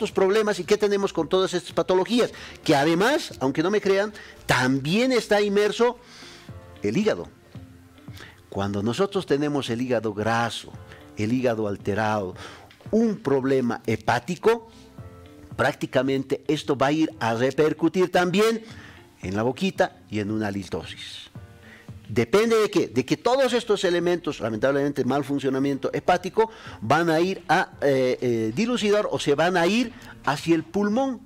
estos problemas y qué tenemos con todas estas patologías, que además, aunque no me crean, también está inmerso el hígado. Cuando nosotros tenemos el hígado graso, el hígado alterado, un problema hepático, prácticamente esto va a ir a repercutir también en la boquita y en una halitosis. Depende de qué, de que todos estos elementos, lamentablemente mal funcionamiento hepático, van a ir a dilucidar o se van a ir hacia el pulmón.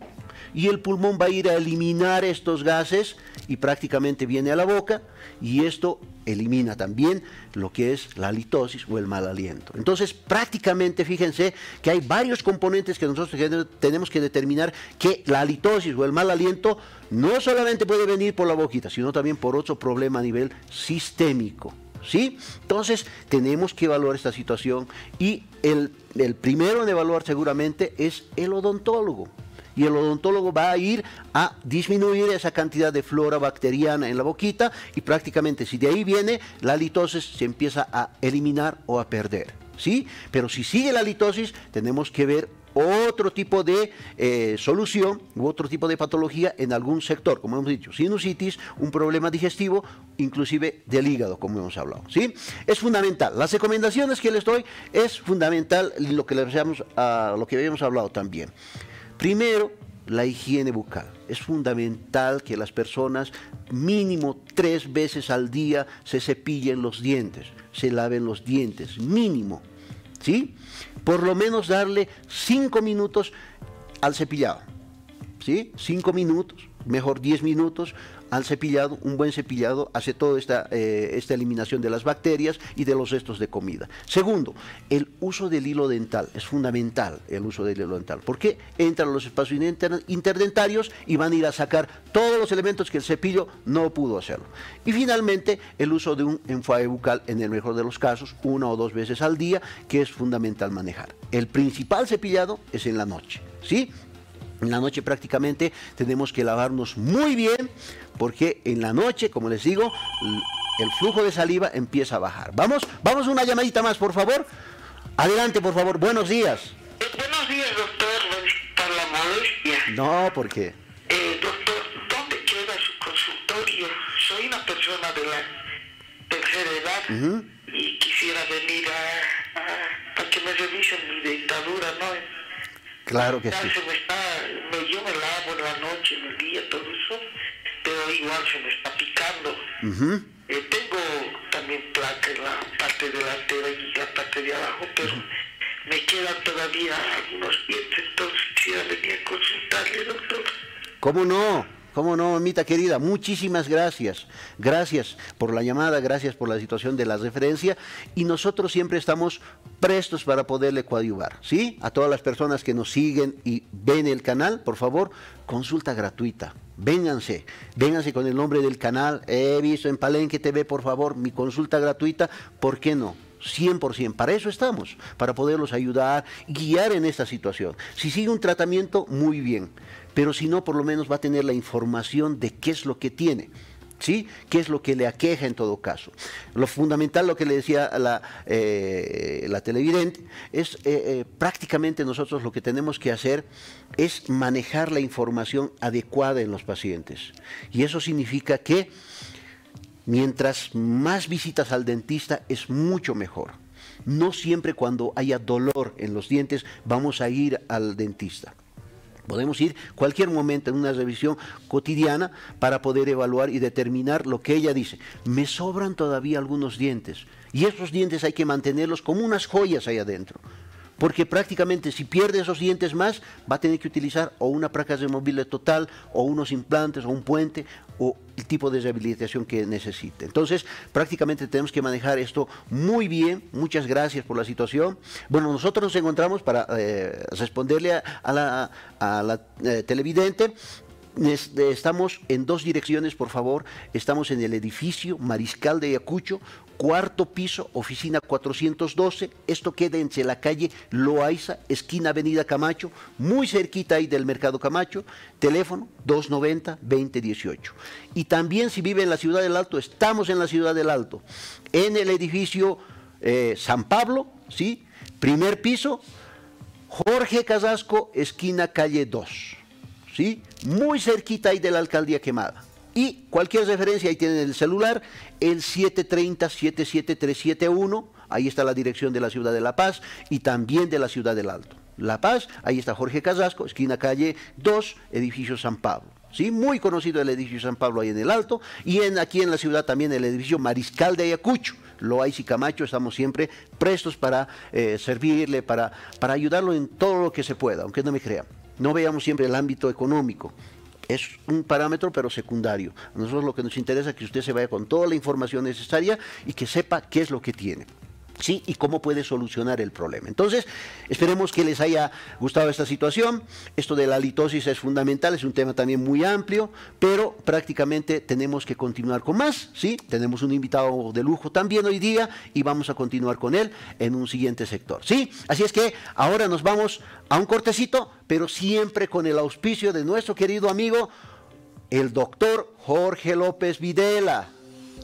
Y el pulmón va a ir a eliminar estos gases y prácticamente viene a la boca, y esto elimina también lo que es la halitosis o el mal aliento. Entonces, prácticamente, fíjense que hay varios componentes que nosotros tenemos que determinar que la halitosis o el mal aliento no solamente puede venir por la boquita, sino también por otro problema a nivel sistémico, ¿sí? Entonces, tenemos que evaluar esta situación, y el primero en evaluar seguramente es el odontólogo. Y el odontólogo va a ir a disminuir esa cantidad de flora bacteriana en la boquita, y prácticamente si de ahí viene la halitosis se empieza a eliminar o a perder, ¿sí? Pero si sigue la halitosis, tenemos que ver otro tipo de solución u otro tipo de patología en algún sector, como hemos dicho, sinusitis, un problema digestivo, inclusive del hígado, como hemos hablado, ¿sí? Es fundamental. Las recomendaciones que les doy es fundamental lo que habíamos hablado también. Primero, la higiene bucal. Es fundamental que las personas mínimo 3 veces al día se cepillen los dientes, se laven los dientes, mínimo, ¿sí? Por lo menos darle 5 minutos al cepillado, ¿sí? 5 minutos, mejor 10 minutos al cepillado. Un buen cepillado hace toda esta eliminación de las bacterias y de los restos de comida. Segundo, el uso del hilo dental. Es fundamental el uso del hilo dental, porque entran a los espacios interdentarios y van a ir a sacar todos los elementos que el cepillo no pudo hacerlo. Y finalmente, el uso de un enjuague bucal, en el mejor de los casos, 1 o 2 veces al día, que es fundamental manejar. El principal cepillado es en la noche, ¿sí? En la noche prácticamente tenemos que lavarnos muy bien, porque en la noche, como les digo, el flujo de saliva empieza a bajar. Vamos una llamadita más, por favor. Adelante, por favor. Buenos días. Buenos días, doctor. Por la molestia. No, ¿por qué? Doctor, ¿dónde queda su consultorio? Soy una persona de la tercera edad y quisiera venir a que me revisen mi dentadura, ¿no? Claro que sí. Yo me lavo en la noche, en el día, todo eso, pero igual se me está picando. Tengo también placa en la parte delantera y la parte de abajo, pero me quedan todavía algunos dientes, entonces quisiera venir a consultarle, doctor. ¿Cómo no? ¿Cómo no, mamita querida? Muchísimas gracias. Gracias por la llamada, gracias por la situación de la referencia, y nosotros siempre estamos prestos para poderle coadyuvar, ¿sí? A todas las personas que nos siguen y ven el canal, por favor, consulta gratuita. Vénganse con el nombre del canal. He visto en Palenque TV, por favor, mi consulta gratuita. ¿Por qué no? 100%, para eso estamos, para poderlos ayudar, guiar en esta situación. Si sigue un tratamiento, muy bien, pero si no, por lo menos va a tener la información de qué es lo que tiene, ¿sí? ¿Qué es lo que le aqueja en todo caso? Lo fundamental, lo que le decía la televidente, es prácticamente nosotros lo que tenemos que hacer es manejar la información adecuada en los pacientes, y eso significa que mientras más visitas al dentista es mucho mejor. No siempre cuando haya dolor en los dientes vamos a ir al dentista. Podemos ir cualquier momento en una revisión cotidiana para poder evaluar y determinar lo que ella dice. Me sobran todavía algunos dientes, y esos dientes hay que mantenerlos como unas joyas ahí adentro, porque prácticamente si pierde esos dientes más, va a tener que utilizar o una placa removible total, o unos implantes, o un puente, o el tipo de rehabilitación que necesite. Entonces, prácticamente tenemos que manejar esto muy bien. Muchas gracias por la situación. Bueno, nosotros nos encontramos para responderle a la televidente. Estamos en 2 direcciones, por favor. Estamos en el edificio Mariscal de Ayacucho, 4º piso, oficina 412. Esto queda entre la calle Loaiza, esquina Avenida Camacho, muy cerquita ahí del Mercado Camacho. Teléfono 290-2018. Y también, si vive en la Ciudad del Alto, estamos en la Ciudad del Alto, en el edificio San Pablo, ¿sí? 1er piso, Jorge Carrasco, esquina calle 2, ¿sí? Muy cerquita ahí de la alcaldía Quemada. Y cualquier referencia, ahí tienen el celular, el 730-77371, ahí está la dirección de la ciudad de La Paz y también de la ciudad del Alto. La Paz, ahí está Jorge Carrasco, esquina calle 2, edificio San Pablo. ¿Sí? Muy conocido el edificio San Pablo ahí en el Alto, y aquí en la ciudad también el edificio Mariscal de Ayacucho. Loaiza y Camacho, estamos siempre prestos para servirle, para ayudarlo en todo lo que se pueda, aunque no me crean. No veamos siempre el ámbito económico. Es un parámetro, pero secundario. A nosotros lo que nos interesa es que usted se vaya con toda la información necesaria y que sepa qué es lo que tiene. ¿Sí? Y cómo puede solucionar el problema. Entonces, esperemos que les haya gustado esta situación. Esto de la halitosis es fundamental, es un tema también muy amplio, pero prácticamente tenemos que continuar con más, ¿sí? Tenemos un invitado de lujo también hoy día y vamos a continuar con él en un siguiente sector, ¿sí? Así es que ahora nos vamos a un cortecito, pero siempre con el auspicio de nuestro querido amigo, el doctor Jorge López Videla,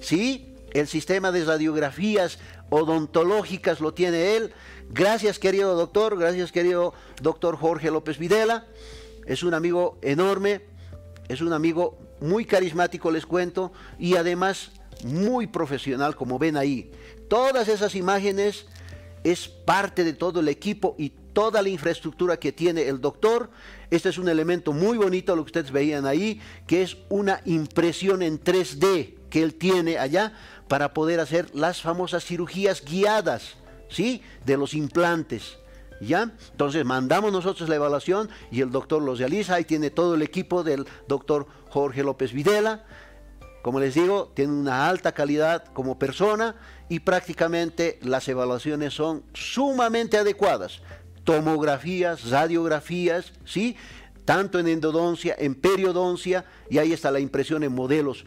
¿sí? El sistema de radiografías odontológicas lo tiene él. Gracias, querido doctor, gracias, querido doctor Jorge López Videla. Es un amigo enorme, es un amigo muy carismático, les cuento, y además muy profesional, como ven ahí. Todas esas imágenes es parte de todo el equipo y toda la infraestructura que tiene el doctor. Este es un elemento muy bonito, lo que ustedes veían ahí, que es una impresión en 3D que él tiene allá para poder hacer las famosas cirugías guiadas, ¿sí? De los implantes, ¿ya? Entonces mandamos nosotros la evaluación y el doctor los realiza. Ahí tiene todo el equipo del doctor Jorge López Videla. Como les digo, tiene una alta calidad como persona y prácticamente las evaluaciones son sumamente adecuadas. Tomografías, radiografías, ¿sí? Tanto en endodoncia, en periodoncia, y ahí está la impresión en modelos.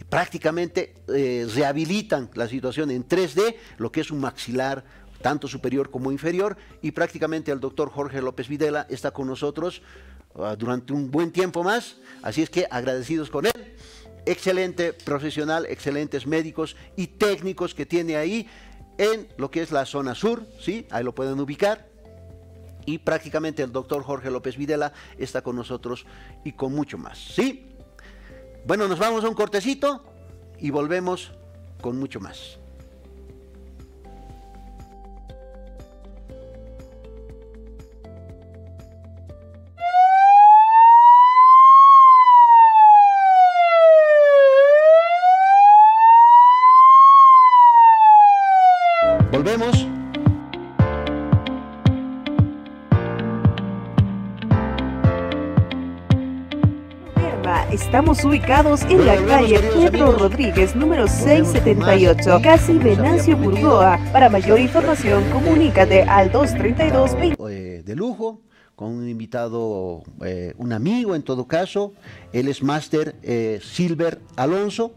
Prácticamente rehabilitan la situación en 3D, lo que es un maxilar tanto superior como inferior, y prácticamente el doctor Jorge López Videla está con nosotros durante un buen tiempo más, así es que agradecidos con él. Excelente profesional, excelentes médicos y técnicos que tiene ahí en lo que es la zona sur, ¿sí? Ahí lo pueden ubicar. Y prácticamente el doctor Jorge López Videla está con nosotros y con mucho más, ¿sí? Bueno, nos vamos a un cortecito y volvemos con mucho más. Volvemos. Estamos ubicados en la calle Pedro Rodríguez, número 678, casi Venancio Burgoa. Para mayor información, comunícate al 232-20. De lujo, con un invitado, un amigo en todo caso. Él es máster Silver Alonso,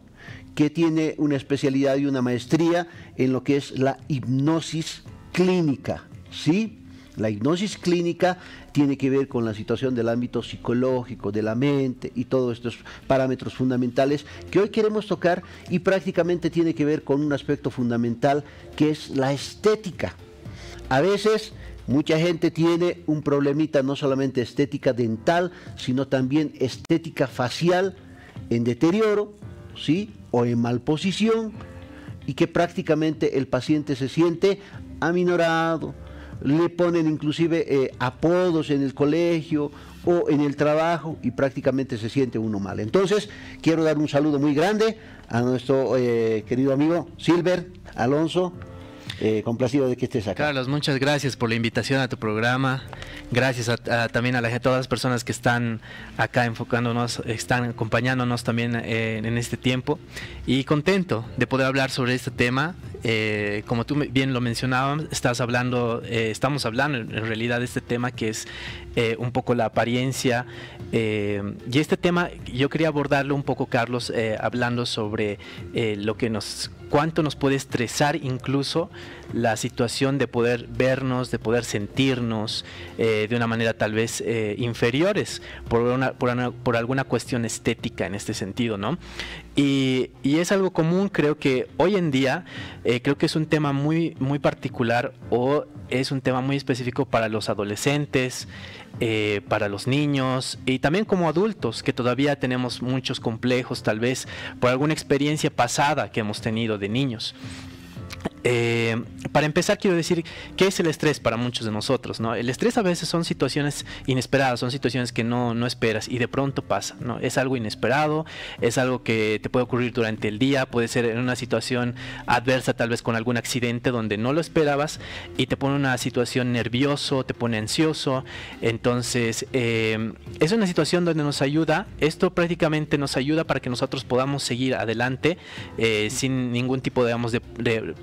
que tiene una especialidad y una maestría en lo que es la hipnosis clínica, ¿sí? La hipnosis clínica tiene que ver con la situación del ámbito psicológico, de la mente y todos estos parámetros fundamentales que hoy queremos tocar, y prácticamente tiene que ver con un aspecto fundamental que es la estética. A veces mucha gente tiene un problemita, no solamente estética dental, sino también estética facial en deterioro, ¿sí? O en malposición, y que prácticamente el paciente se siente aminorado. Le ponen inclusive apodos en el colegio o en el trabajo y prácticamente se siente uno mal. Entonces, quiero dar un saludo muy grande a nuestro querido amigo Silver Alonso. Complacido de que estés acá. Carlos, muchas gracias por la invitación a tu programa. Gracias también a todas las personas que están acá enfocándonos, están acompañándonos también en este tiempo. Y contento de poder hablar sobre este tema. Como tú bien lo mencionabas, estamos hablando en realidad de este tema que es un poco la apariencia. Y este tema yo quería abordarlo un poco, Carlos, hablando sobre cuánto nos puede estresar incluso la situación de poder vernos, de poder sentirnos de una manera tal vez inferiores por alguna cuestión estética en este sentido, ¿no? Y es algo común, creo que hoy en día, creo que es un tema muy, muy particular, o es un tema muy específico para los adolescentes, para los niños y también como adultos, que todavía tenemos muchos complejos, tal vez por alguna experiencia pasada que hemos tenido de niños. Para empezar, quiero decir qué es el estrés para muchos de nosotros, ¿no? El estrés a veces son situaciones inesperadas, son situaciones que no esperas y de pronto pasa, ¿no? Es algo inesperado, es algo que te puede ocurrir durante el día, puede ser en una situación adversa, tal vez con algún accidente donde no lo esperabas y te pone una situación nervioso, te pone ansioso. Entonces es una situación donde nos ayuda, esto prácticamente nos ayuda para que nosotros podamos seguir adelante sin ningún tipo, digamos, de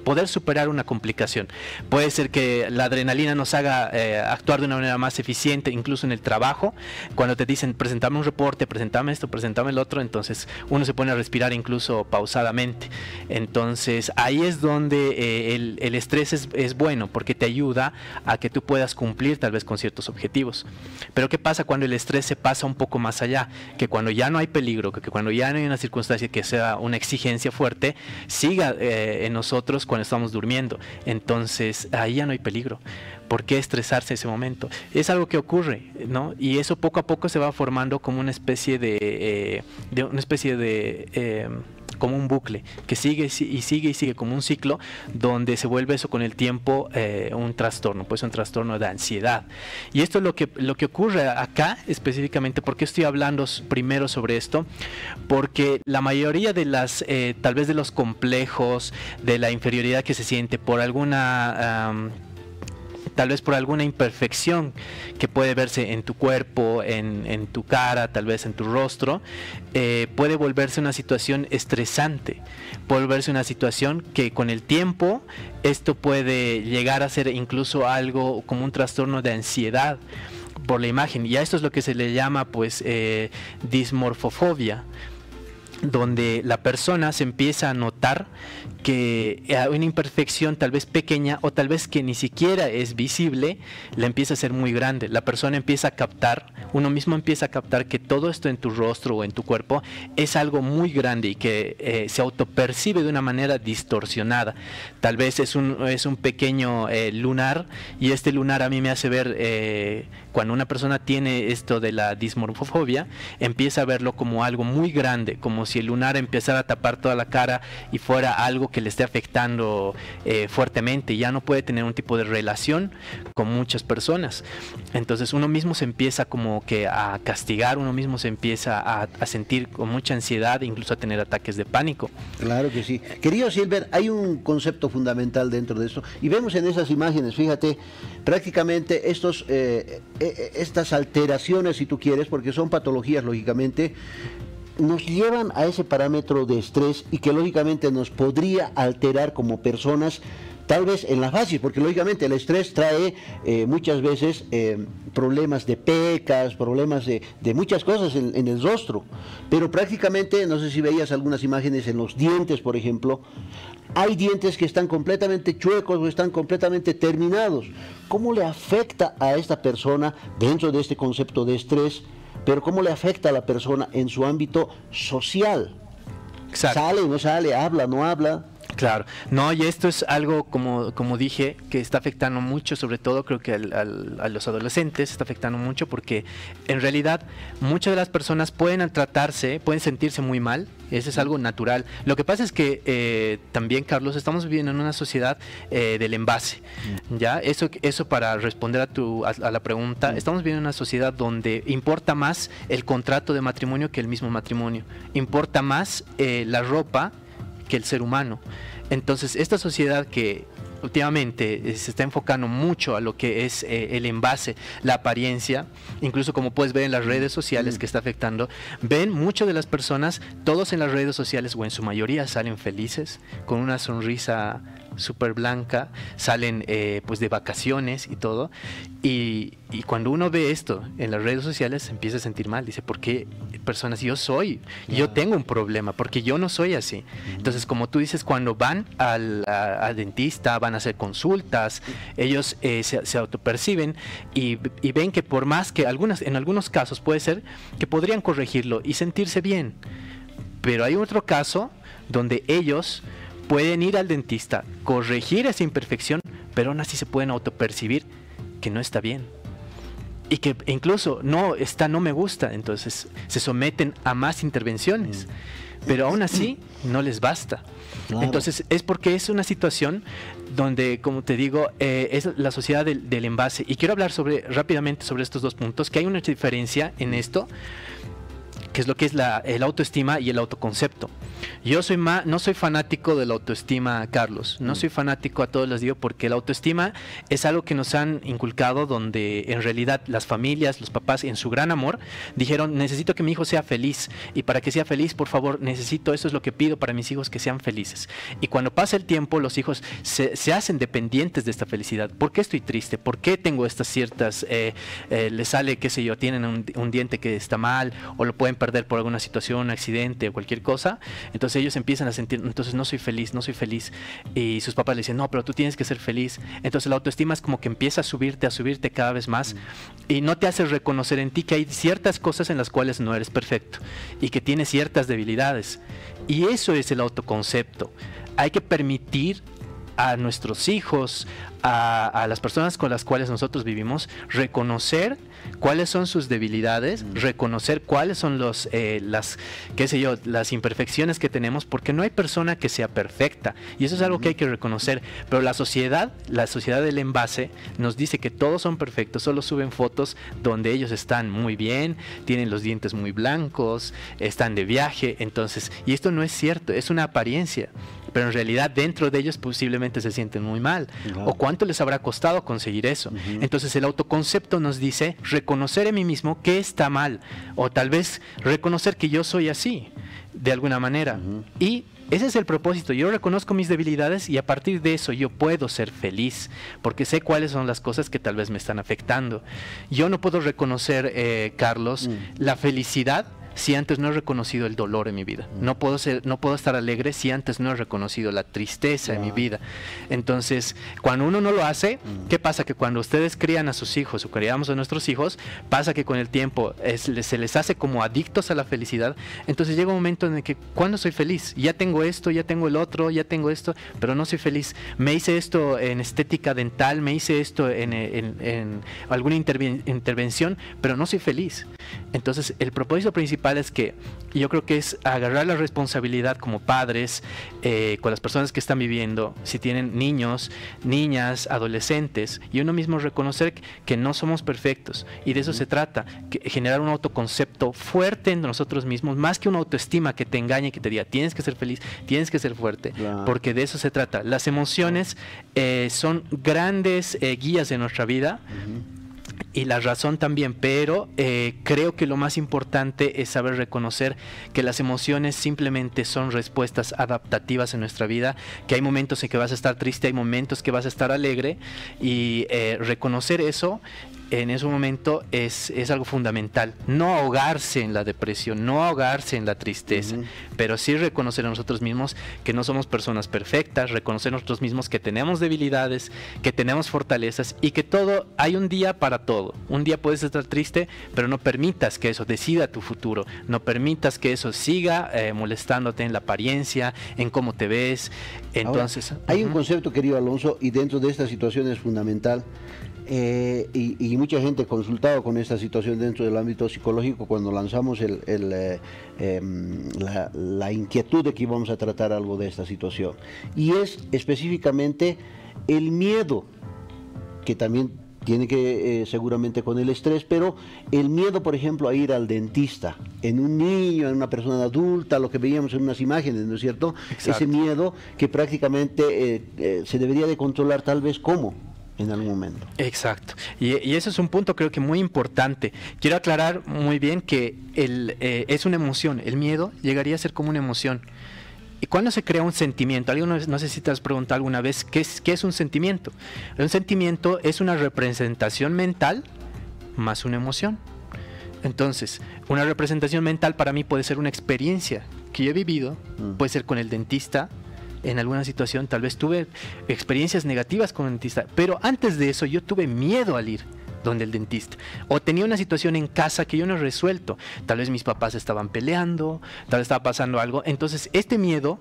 poder superar una complicación. Puede ser que la adrenalina nos haga actuar de una manera más eficiente, incluso en el trabajo. Cuando te dicen, presentame un reporte, presentame esto, presentame el otro, entonces uno se pone a respirar incluso pausadamente. Entonces ahí es donde el estrés es bueno, porque te ayuda a que tú puedas cumplir tal vez con ciertos objetivos. Pero ¿qué pasa cuando el estrés se pasa un poco más allá? Que cuando ya no hay peligro, que cuando ya no hay una circunstancia que sea una exigencia fuerte, siga en nosotros cuando estamos durmiendo. Entonces ahí ya no hay peligro. ¿Por qué estresarse en ese momento? Es algo que ocurre, ¿no? Y eso poco a poco se va formando como una especie como un bucle que sigue y sigue y sigue, como un ciclo donde se vuelve eso con el tiempo un trastorno, pues un trastorno de ansiedad. Y esto es lo que ocurre acá específicamente. ¿Por qué estoy hablando primero sobre esto? Porque la mayoría de las tal vez de los complejos, de la inferioridad que se siente por alguna tal vez por alguna imperfección que puede verse en tu cuerpo, en tu cara, tal vez en tu rostro, puede volverse una situación estresante, puede volverse una situación que con el tiempo esto puede llegar a ser incluso algo como un trastorno de ansiedad por la imagen. Y a esto es lo que se le llama pues dismorfofobia, donde la persona se empieza a notar que una imperfección tal vez pequeña o tal vez que ni siquiera es visible, la empieza a ser muy grande. La persona empieza a captar, uno mismo empieza a captar que todo esto en tu rostro o en tu cuerpo es algo muy grande y que se autopercibe de una manera distorsionada. Tal vez es un pequeño lunar, y este lunar a mí me hace ver, cuando una persona tiene esto de la dismorfofobia, empieza a verlo como algo muy grande, como si el lunar empezara a tapar toda la cara y fuera algo que le esté afectando fuertemente. Ya no puede tener un tipo de relación con muchas personas. Entonces uno mismo se empieza como que a castigar, uno mismo se empieza a sentir con mucha ansiedad, incluso a tener ataques de pánico. Claro que sí. Querido Silver, hay un concepto fundamental dentro de esto, y vemos en esas imágenes, fíjate, prácticamente estas alteraciones, si tú quieres, porque son patologías, lógicamente, nos llevan a ese parámetro de estrés y que lógicamente nos podría alterar como personas, tal vez en la fases, porque lógicamente el estrés trae muchas veces problemas de pecas, problemas de muchas cosas en el rostro, pero prácticamente, no sé si veías algunas imágenes en los dientes, por ejemplo, hay dientes que están completamente chuecos o están completamente terminados. ¿Cómo le afecta a esta persona dentro de este concepto de estrés? Pero ¿cómo le afecta a la persona en su ámbito social? Exacto. ¿Sale, no sale, habla, no habla? Claro, no, y esto es algo, como dije, que está afectando mucho, sobre todo creo que a los adolescentes está afectando mucho, porque en realidad muchas de las personas pueden sentirse muy mal. Eso es algo natural. Lo que pasa es que también, Carlos, estamos viviendo en una sociedad del envase. ¿Ya? Eso para responder a la pregunta, estamos viviendo en una sociedad donde importa más el contrato de matrimonio que el mismo matrimonio. Importa más la ropa que el ser humano. Entonces, esta sociedad que últimamente se está enfocando mucho a lo que es el envase, la apariencia, incluso como puedes ver en las redes sociales que está afectando, ven muchas de las personas, todos en las redes sociales o en su mayoría salen felices, con una sonrisa súper blanca, salen pues de vacaciones y todo, y cuando uno ve esto en las redes sociales se empieza a sentir mal, dice, ¿por qué personas? Yo tengo un problema, porque yo no soy así. Entonces, como tú dices, cuando van al dentista, van a hacer consultas, ellos se autoperciben y ven que por más que en algunos casos puede ser que podrían corregirlo y sentirse bien, pero hay otro caso donde ellos pueden ir al dentista, corregir esa imperfección, pero aún así se pueden autopercibir que no está bien. Y que incluso no me gusta, entonces se someten a más intervenciones, pero aún así no les basta. Claro. Entonces es porque es una situación donde, como te digo, es la sociedad del envase. Y quiero hablar rápidamente sobre estos dos puntos, que hay una diferencia en esto, que es lo que es el autoestima y el autoconcepto. Yo no soy fanático de la autoestima, Carlos. No soy fanático, a todos les digo, porque la autoestima es algo que nos han inculcado, donde en realidad las familias, los papás, en su gran amor, dijeron: necesito que mi hijo sea feliz, y para que sea feliz, por favor, necesito, eso es lo que pido para mis hijos, que sean felices. Y cuando pasa el tiempo, los hijos se hacen dependientes de esta felicidad. ¿Por qué estoy triste? ¿Por qué tengo estas ciertas, les sale, qué sé yo, tienen un diente que está mal, o lo pueden perder por alguna situación, un accidente o cualquier cosa? Entonces ellos empiezan a sentir: entonces no soy feliz, no soy feliz. Y sus papás le dicen: no, pero tú tienes que ser feliz. Entonces la autoestima es como que empieza a subirte cada vez más, y no te hace reconocer en ti que hay ciertas cosas en las cuales no eres perfecto y que tienes ciertas debilidades. Y eso es el autoconcepto. Hay que permitir a nuestros hijos, a las personas con las cuales nosotros vivimos, reconocer cuáles son sus debilidades, reconocer cuáles son las imperfecciones que tenemos, porque no hay persona que sea perfecta, y eso es algo que hay que reconocer. Pero la sociedad del envase nos dice que todos son perfectos, solo suben fotos donde ellos están muy bien, tienen los dientes muy blancos, están de viaje, entonces, y esto no es cierto, es una apariencia, pero en realidad dentro de ellos posiblemente se sienten muy mal. O cuánto les habrá costado conseguir eso. Entonces el autoconcepto nos dice reconocer en mí mismo que está mal, o tal vez reconocer que yo soy así de alguna manera. Y ese es el propósito. Yo reconozco mis debilidades, y a partir de eso yo puedo ser feliz, porque sé cuáles son las cosas que tal vez me están afectando. Yo no puedo reconocer, Carlos, la felicidad si antes no he reconocido el dolor en mi vida. No puedo estar alegre si antes no he reconocido la tristeza en mi vida. Entonces, cuando uno no lo hace, ¿qué pasa? Que cuando ustedes crían a sus hijos, o criamos a nuestros hijos, pasa que con el tiempo se les hace como adictos a la felicidad. Entonces llega un momento en el que, ¿cuándo soy feliz? Ya tengo esto, ya tengo el otro, ya tengo esto, pero no soy feliz. Me hice esto en estética dental, me hice esto en alguna intervención, pero no soy feliz. Entonces, el propósito principal es que yo creo que es agarrar la responsabilidad como padres con las personas que están viviendo, si tienen niños, niñas, adolescentes, y uno mismo reconocer que no somos perfectos, y de eso se trata, generar un autoconcepto fuerte en nosotros mismos, más que una autoestima que te engañe y que te diga: tienes que ser feliz, tienes que ser fuerte, porque de eso se trata. Las emociones son grandes guías de nuestra vida, y la razón también, pero creo que lo más importante es saber reconocer que las emociones simplemente son respuestas adaptativas en nuestra vida, que hay momentos en que vas a estar triste, hay momentos que vas a estar alegre, y reconocer eso en ese momento es algo fundamental. No ahogarse en la depresión, no ahogarse en la tristeza, pero sí reconocer a nosotros mismos que no somos personas perfectas, reconocer a nosotros mismos que tenemos debilidades, que tenemos fortalezas, y que hay un día para todo. Un día puedes estar triste, pero no permitas que eso decida tu futuro, no permitas que eso siga molestándote en la apariencia, en cómo te ves. Entonces, ahora, hay un concepto, querido Alonso, y dentro de esta situación es fundamental. Y mucha gente ha consultado con esta situación dentro del ámbito psicológico cuando lanzamos la inquietud de que íbamos a tratar algo de esta situación, y es específicamente el miedo, que también tiene que seguramente con el estrés, pero el miedo, por ejemplo, a ir al dentista en un niño, en una persona adulta, lo que veíamos en unas imágenes, ¿no es cierto? Exacto. Ese miedo que prácticamente se debería de controlar, tal vez como en algún momento. Exacto. Y eso es un punto, creo que muy importante. Quiero aclarar muy bien que es una emoción. El miedo llegaría a ser como una emoción. ¿Y cuándo se crea un sentimiento? No sé si te has preguntado alguna vez qué es un sentimiento. Un sentimiento es una representación mental más una emoción. Entonces, una representación mental para mí puede ser una experiencia que yo he vivido, puede ser con el dentista. En alguna situación tal vez tuve experiencias negativas con el dentista, pero antes de eso yo tuve miedo al ir donde el dentista, o tenía una situación en casa que yo no he resuelto, tal vez mis papás estaban peleando, tal vez estaba pasando algo. Entonces este miedo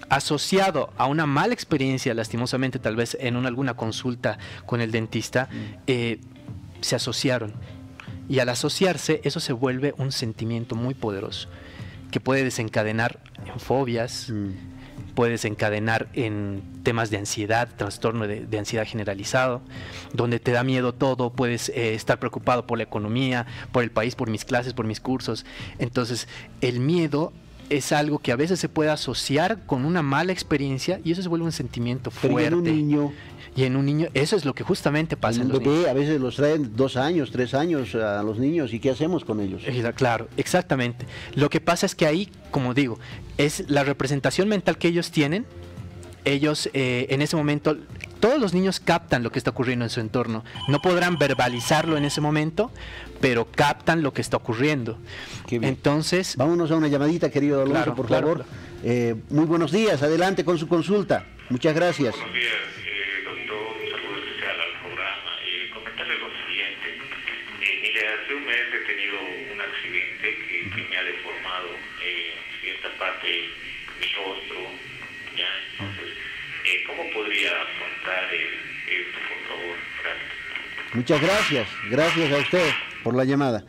asociado a una mala experiencia, lastimosamente tal vez en alguna consulta con el dentista, se asociaron. Y al asociarse, eso se vuelve un sentimiento muy poderoso, que puede desencadenar en fobias, puede desencadenar en temas de ansiedad, trastorno de ansiedad generalizado, donde te da miedo todo, puedes estar preocupado por la economía, por el país, por mis clases, por mis cursos. Entonces, el miedo es algo que a veces se puede asociar con una mala experiencia y eso se vuelve un sentimiento fuerte. Pero en un niño, eso es lo que justamente pasa en los niños. A veces los traen 2 años, 3 años a los niños, ¿y qué hacemos con ellos? Claro, exactamente. Lo que pasa es que ahí, como digo, es la representación mental que ellos tienen. Ellos en ese momento, todos los niños captan lo que está ocurriendo en su entorno. No podrán verbalizarlo en ese momento, pero captan lo que está ocurriendo. Entonces, vámonos a una llamadita, querido Alonso, por favor. Claro. Muy buenos días, adelante con su consulta. Muchas gracias. Buenos días. Hace un mes he tenido un accidente que me ha deformado cierta parte de mi rostro, ¿ya? Entonces, ¿cómo podría afrontar esto, por favor? Gracias. Muchas gracias, gracias a usted por la llamada.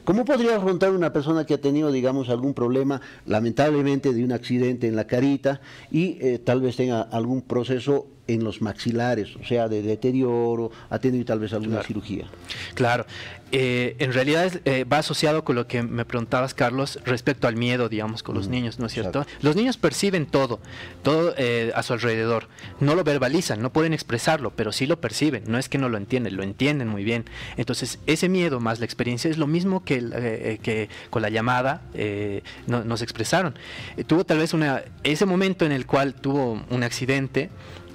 ¿Cómo podría afrontar una persona que ha tenido, digamos, algún problema, lamentablemente, de un accidente en la carita y tal vez tenga algún proceso en los maxilares, o sea, de deterioro, ha tenido tal vez alguna cirugía? Claro. En realidad va asociado con lo que me preguntabas, Carlos, respecto al miedo, digamos, con los niños, ¿no es cierto? Exacto. Los niños perciben todo a su alrededor. No lo verbalizan, no pueden expresarlo, pero sí lo perciben. No es que no lo entienden muy bien. Entonces, ese miedo más la experiencia es lo mismo que con la llamada nos expresaron. Tuvo tal vez ese momento en el cual tuvo un accidente.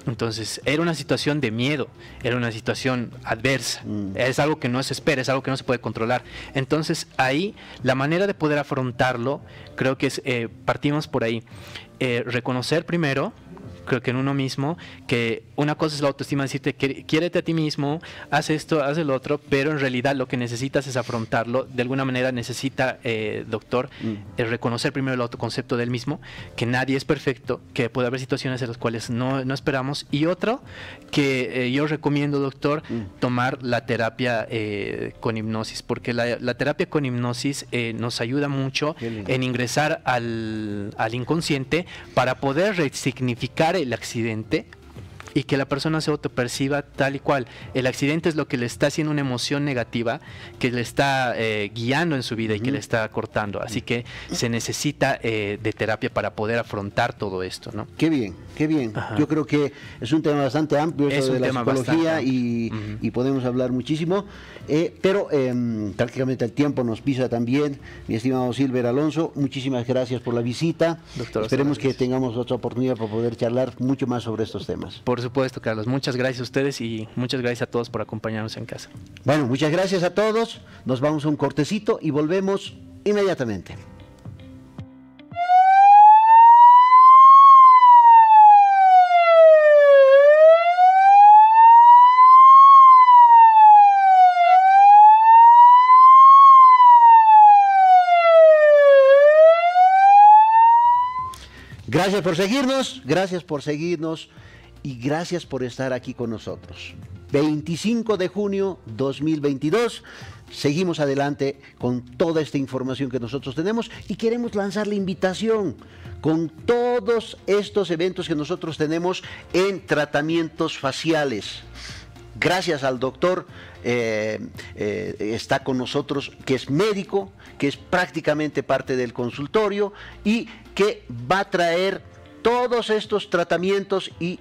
Entonces, era una situación de miedo, era una situación adversa, es algo que no se espera, es algo que no se puede controlar. Entonces, ahí, la manera de poder afrontarlo, creo que es, partimos por ahí, reconocer primero, creo que en uno mismo, que una cosa es la autoestima, decirte, quiérete a ti mismo, haz esto, haz el otro, pero en realidad lo que necesitas es afrontarlo. De alguna manera necesita, doctor, reconocer primero el autoconcepto del mismo, que nadie es perfecto, que puede haber situaciones en las cuales no esperamos, y otro, que yo recomiendo, doctor, tomar la terapia con hipnosis, porque la terapia con hipnosis nos ayuda mucho en ingresar al inconsciente para poder resignificar el accidente y que la persona se autoperciba tal y cual. El accidente es lo que le está haciendo una emoción negativa, que le está guiando en su vida y que le está cortando. Así que se necesita de terapia para poder afrontar todo esto, ¿no? Qué bien, qué bien. Ajá. Yo creo que es un tema bastante amplio, eso de la psicología, y podemos hablar muchísimo. Pero prácticamente el tiempo nos pisa también. Mi estimado Silver Alonso, muchísimas gracias por la visita. Doctor, esperemos que tengamos otra oportunidad para poder charlar mucho más sobre estos temas. Por supuesto, Carlos. Muchas gracias a ustedes y muchas gracias a todos por acompañarnos en casa. Bueno, muchas gracias a todos. Nos vamos a un cortecito y volvemos inmediatamente. Gracias por seguirnos y gracias por estar aquí con nosotros. 25 de junio 2022, seguimos adelante con toda esta información que nosotros tenemos y queremos lanzar la invitación con todos estos eventos que nosotros tenemos en tratamientos faciales. Gracias al doctor, está con nosotros, que es médico, que es prácticamente parte del consultorio y que va a traer todos estos tratamientos y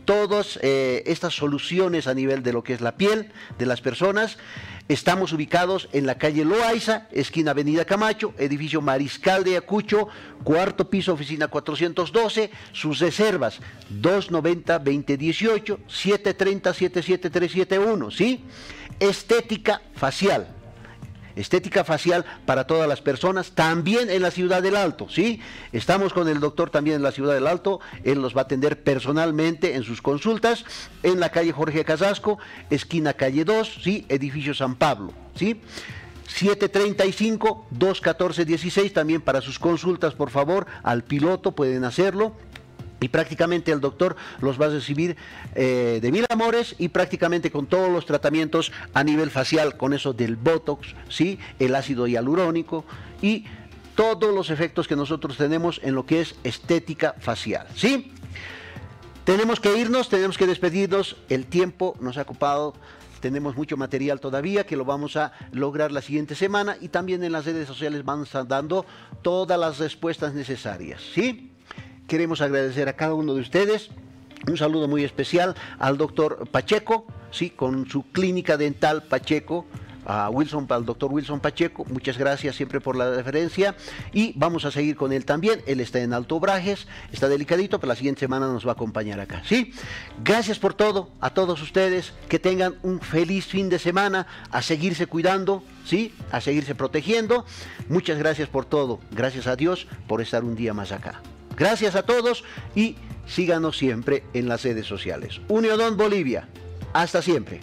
todas estas soluciones a nivel de lo que es la piel de las personas. Estamos ubicados en la calle Loaiza, esquina Avenida Camacho, edificio Mariscal de Ayacucho, 4º piso, oficina 412. Sus reservas 290-2018, 730-77371, ¿sí? Estética facial para todas las personas, también en la Ciudad del Alto, ¿sí? Estamos con el doctor también en la Ciudad del Alto, él los va a atender personalmente en sus consultas, en la calle Jorge Casasco, esquina calle 2, ¿sí? Edificio San Pablo, ¿sí? 735-214-16, también para sus consultas, por favor, al piloto pueden hacerlo. Y prácticamente el doctor los va a recibir de mil amores y prácticamente con todos los tratamientos a nivel facial, con eso del Botox, ¿sí? El ácido hialurónico y todos los efectos que nosotros tenemos en lo que es estética facial, ¿sí? Tenemos que irnos, tenemos que despedirnos, el tiempo nos ha ocupado. Tenemos mucho material todavía que lo vamos a lograr la siguiente semana y también en las redes sociales vamos a estar dando todas las respuestas necesarias, ¿sí? Queremos agradecer a cada uno de ustedes. Un saludo muy especial al doctor Pacheco, ¿sí? Con su clínica dental Pacheco, al doctor Wilson Pacheco. Muchas gracias siempre por la referencia y vamos a seguir con él también. Él está en Alto Brajes, está delicadito, pero la siguiente semana nos va a acompañar acá, ¿sí? Gracias por todo, a todos ustedes, que tengan un feliz fin de semana, a seguirse cuidando, ¿sí? A seguirse protegiendo. Muchas gracias por todo, gracias a Dios por estar un día más acá. Gracias a todos y síganos siempre en las redes sociales. Unión Bolivia, hasta siempre.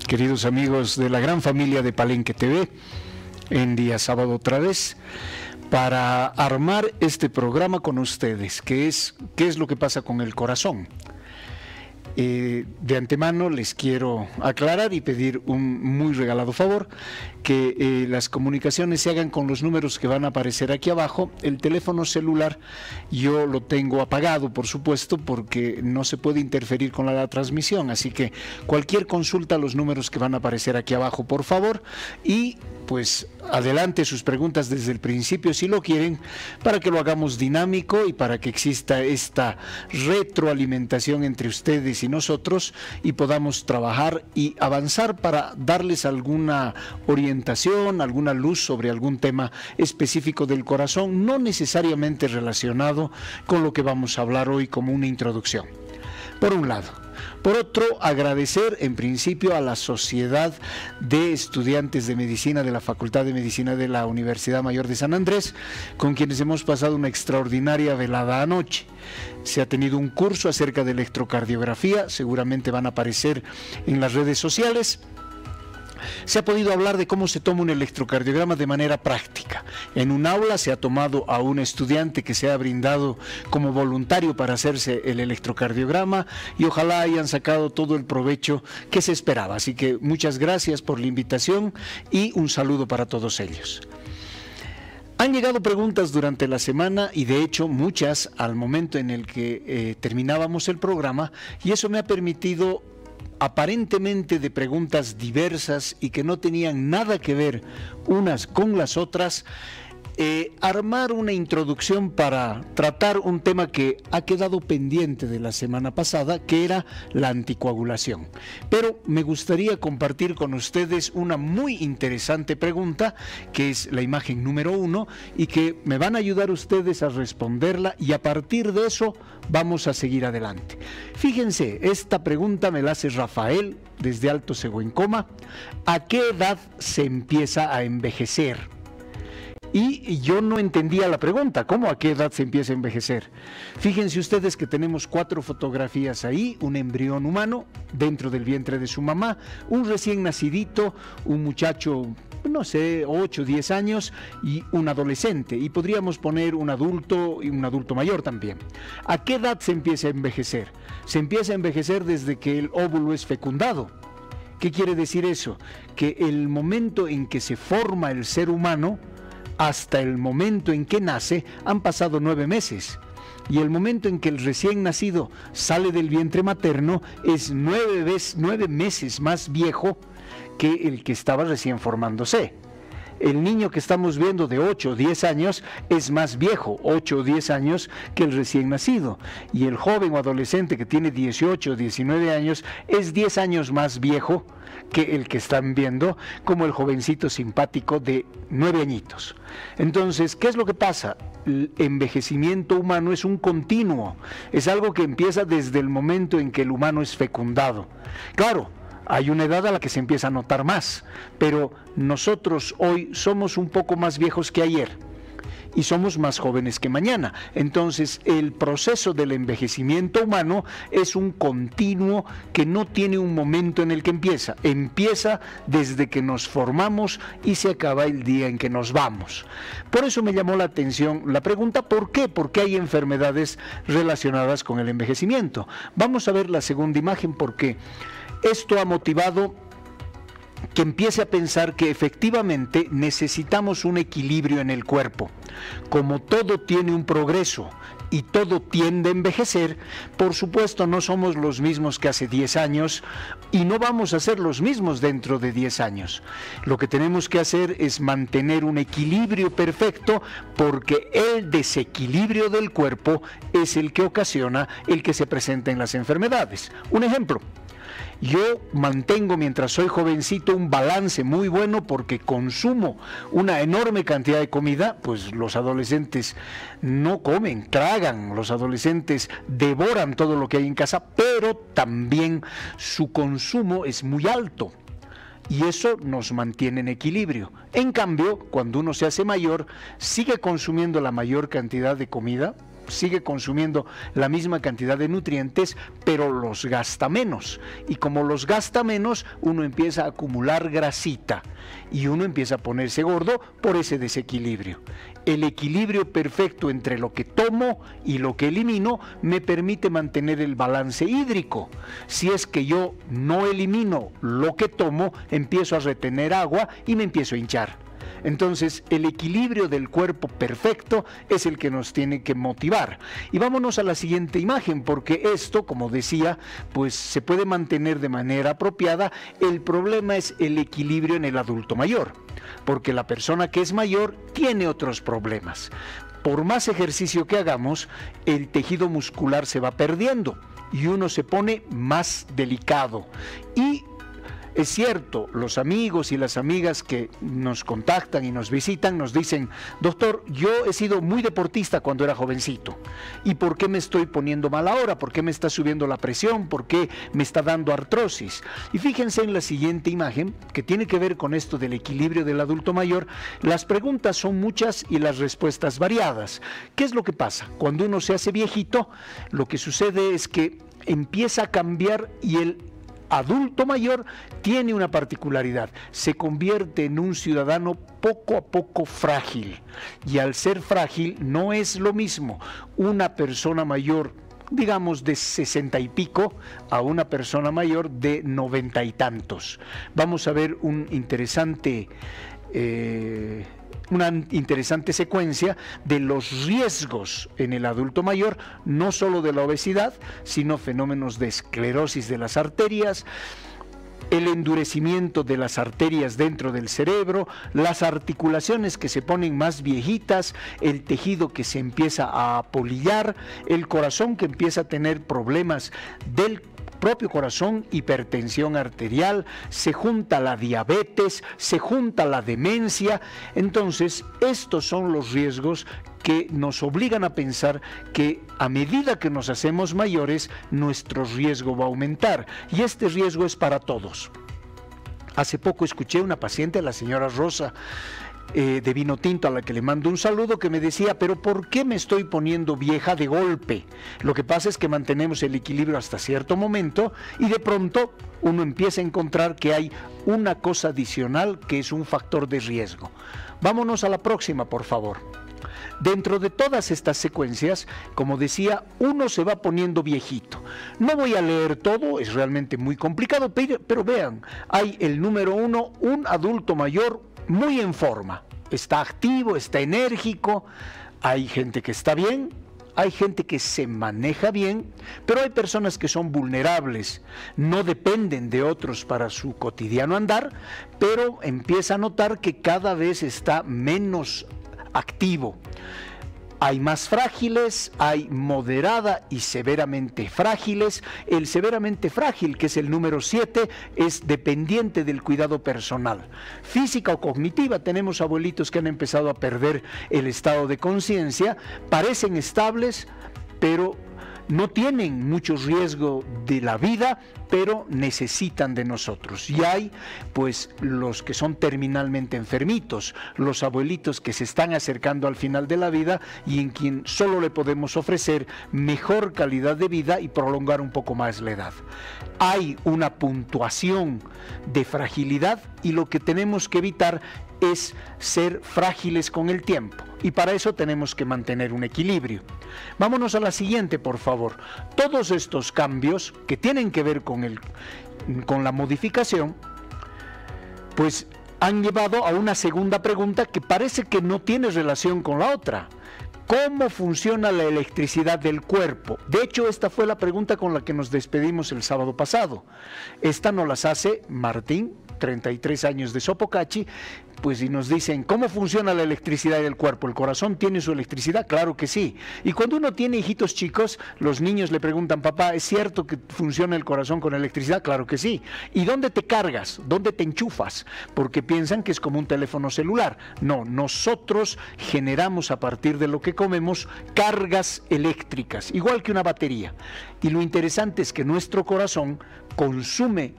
Queridos amigos de la gran familia de Palenque TV, en día sábado otra vez, para armar este programa con ustedes, que es ¿qué es lo que pasa con el corazón? De antemano les quiero aclarar y pedir un muy regalado favor, que las comunicaciones se hagan con los números que van a aparecer aquí abajo. El teléfono celular yo lo tengo apagado, por supuesto, porque no se puede interferir con la transmisión, así que cualquier consulta a los números que van a aparecer aquí abajo, por favor, y pues adelante sus preguntas desde el principio si lo quieren, para que lo hagamos dinámico y para que exista esta retroalimentación entre ustedes y nosotros y podamos trabajar y avanzar para darles alguna orientación, alguna luz sobre algún tema específico del corazón, no necesariamente relacionado con lo que vamos a hablar hoy como una introducción, por un lado. Por otro, agradecer en principio a la Sociedad de Estudiantes de Medicina de la Facultad de Medicina de la Universidad Mayor de San Andrés, con quienes hemos pasado una extraordinaria velada anoche. Se ha tenido un curso acerca de electrocardiografía, seguramente van a aparecer en las redes sociales. Se ha podido hablar de cómo se toma un electrocardiograma de manera práctica. En un aula se ha tomado a un estudiante que se ha brindado como voluntario para hacerse el electrocardiograma y ojalá hayan sacado todo el provecho que se esperaba. Así que muchas gracias por la invitación y un saludo para todos ellos. Han llegado preguntas durante la semana y de hecho muchas al momento en el que terminábamos el programa, y eso me ha permitido, aparentemente de preguntas diversas y que no tenían nada que ver unas con las otras, armar una introducción para tratar un tema que ha quedado pendiente de la semana pasada, que era la anticoagulación. Pero me gustaría compartir con ustedes una muy interesante pregunta, que es la imagen número 1, y que me van a ayudar ustedes a responderla, y a partir de eso vamos a seguir adelante. Fíjense, esta pregunta me la hace Rafael desde Alto Seguencoma. ¿A qué edad se empieza a envejecer? Y yo no entendía la pregunta, ¿cómo a qué edad se empieza a envejecer? Fíjense ustedes que tenemos 4 fotografías ahí, un embrión humano dentro del vientre de su mamá, un recién nacidito, un muchacho, no sé, 8, 10 años y un adolescente, y podríamos poner un adulto y un adulto mayor también. ¿A qué edad se empieza a envejecer? Se empieza a envejecer desde que el óvulo es fecundado. ¿Qué quiere decir eso? Que el momento en que se forma el ser humano hasta el momento en que nace han pasado 9 meses. y el momento en que el recién nacido sale del vientre materno es 9 meses más viejo que el que estaba recién formándose. El niño que estamos viendo de 8 o 10 años es más viejo, 8 o 10 años, que el recién nacido. Y el joven o adolescente que tiene 18 o 19 años es 10 años más viejo que el que están viendo como el jovencito simpático de 9 añitos. Entonces, ¿qué es lo que pasa? El envejecimiento humano es un continuo, es algo que empieza desde el momento en que el humano es fecundado. Claro, hay una edad a la que se empieza a notar más, pero nosotros hoy somos un poco más viejos que ayer y somos más jóvenes que mañana. Entonces, el proceso del envejecimiento humano es un continuo que no tiene un momento en el que empieza. Empieza desde que nos formamos y se acaba el día en que nos vamos. Por eso me llamó la atención la pregunta, ¿por qué? ¿Por qué hay enfermedades relacionadas con el envejecimiento? Vamos a ver la segunda imagen, porque esto ha motivado que empiece a pensar que efectivamente necesitamos un equilibrio en el cuerpo. Como todo tiene un progreso y todo tiende a envejecer, por supuesto no somos los mismos que hace 10 años y no vamos a ser los mismos dentro de 10 años. Lo que tenemos que hacer es mantener un equilibrio perfecto, porque el desequilibrio del cuerpo es el que ocasiona el que se presenten las enfermedades. Un ejemplo: yo mantengo, mientras soy jovencito, un balance muy bueno porque consumo una enorme cantidad de comida. Pues los adolescentes no comen, tragan, los adolescentes devoran todo lo que hay en casa, pero también su consumo es muy alto. Y eso nos mantiene en equilibrio. En cambio, cuando uno se hace mayor, sigue consumiendo la mayor cantidad de comida, sigue consumiendo la misma cantidad de nutrientes, pero los gasta menos. Y como los gasta menos, uno empieza a acumular grasita y uno empieza a ponerse gordo por ese desequilibrio. El equilibrio perfecto entre lo que tomo y lo que elimino me permite mantener el balance hídrico. Si es que yo no elimino lo que tomo, empiezo a retener agua y me empiezo a hinchar. Entonces, el equilibrio del cuerpo perfecto es el que nos tiene que motivar. Y vámonos a la siguiente imagen, porque esto, como decía, pues se puede mantener de manera apropiada. El problema es el equilibrio en el adulto mayor, porque la persona que es mayor tiene otros problemas. Por más ejercicio que hagamos, el tejido muscular se va perdiendo y uno se pone más delicado. Y es cierto, los amigos y las amigas que nos contactan y nos visitan nos dicen: doctor, yo he sido muy deportista cuando era jovencito. ¿Y por qué me estoy poniendo mal ahora? ¿Por qué me está subiendo la presión? ¿Por qué me está dando artrosis? Y fíjense en la siguiente imagen, que tiene que ver con esto del equilibrio del adulto mayor. Las preguntas son muchas y las respuestas variadas. ¿Qué es lo que pasa? Cuando uno se hace viejito, lo que sucede es que empieza a cambiar, y el adulto mayor tiene una particularidad: se convierte en un ciudadano poco a poco frágil, y al ser frágil no es lo mismo una persona mayor, digamos, de 60 y pico a una persona mayor de 90 y tantos. Vamos a ver una interesante secuencia de los riesgos en el adulto mayor, no solo de la obesidad, sino fenómenos de esclerosis de las arterias, el endurecimiento de las arterias dentro del cerebro, las articulaciones que se ponen más viejitas, el tejido que se empieza a apolillar, el corazón que empieza a tener problemas del propio corazón, hipertensión arterial, se junta la diabetes, se junta la demencia. Entonces, estos son los riesgos que nos obligan a pensar que a medida que nos hacemos mayores, nuestro riesgo va a aumentar, y este riesgo es para todos. Hace poco escuché a una paciente, la señora Rosa, de Vino Tinto, a la que le mando un saludo, que me decía: pero ¿por qué me estoy poniendo vieja de golpe? Lo que pasa es que mantenemos el equilibrio hasta cierto momento y de pronto uno empieza a encontrar que hay una cosa adicional que es un factor de riesgo. Vámonos a la próxima, por favor. Dentro de todas estas secuencias, como decía, uno se va poniendo viejito. No voy a leer todo, es realmente muy complicado, pero vean, hay el número 1, un adulto mayor muy en forma, está activo, está enérgico. Hay gente que está bien, hay gente que se maneja bien, pero hay personas que son vulnerables, no dependen de otros para su cotidiano andar, pero empieza a notar que cada vez está menos activo. Hay más frágiles, hay moderada y severamente frágiles. El severamente frágil, que es el número 7, es dependiente del cuidado personal. Física o cognitiva, tenemos abuelitos que han empezado a perder el estado de conciencia, parecen estables, pero no tienen mucho riesgo de la vida, pero necesitan de nosotros. Y hay, pues, los que son terminalmente enfermitos, los abuelitos que se están acercando al final de la vida y en quien solo le podemos ofrecer mejor calidad de vida y prolongar un poco más la edad. Hay una puntuación de fragilidad y lo que tenemos que evitar es ser frágiles con el tiempo, y para eso tenemos que mantener un equilibrio. Vámonos a la siguiente, por favor. Todos estos cambios que tienen que ver con la modificación, pues han llevado a una segunda pregunta que parece que no tiene relación con la otra. ¿Cómo funciona la electricidad del cuerpo? De hecho, esta fue la pregunta con la que nos despedimos el sábado pasado. Esta nos las hace Martín, 33 años, de Sopocachi, pues, y nos dicen, ¿cómo funciona la electricidad del cuerpo? ¿El corazón tiene su electricidad? Claro que sí. Y cuando uno tiene hijitos chicos, los niños le preguntan, papá, ¿es cierto que funciona el corazón con electricidad? Claro que sí. ¿Y dónde te cargas? ¿Dónde te enchufas? Porque piensan que es como un teléfono celular. No, nosotros generamos a partir de lo que comemos cargas eléctricas, igual que una batería. Y lo interesante es que nuestro corazón consume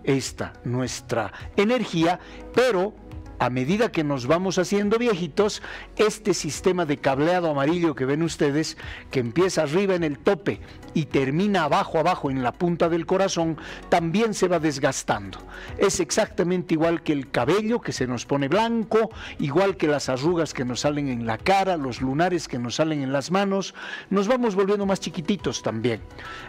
nuestra energía, pero a medida que nos vamos haciendo viejitos, este sistema de cableado amarillo que ven ustedes, que empieza arriba en el tope y termina abajo en la punta del corazón, también se va desgastando. Es exactamente igual que el cabello que se nos pone blanco, igual que las arrugas que nos salen en la cara, los lunares que nos salen en las manos, nos vamos volviendo más chiquititos también.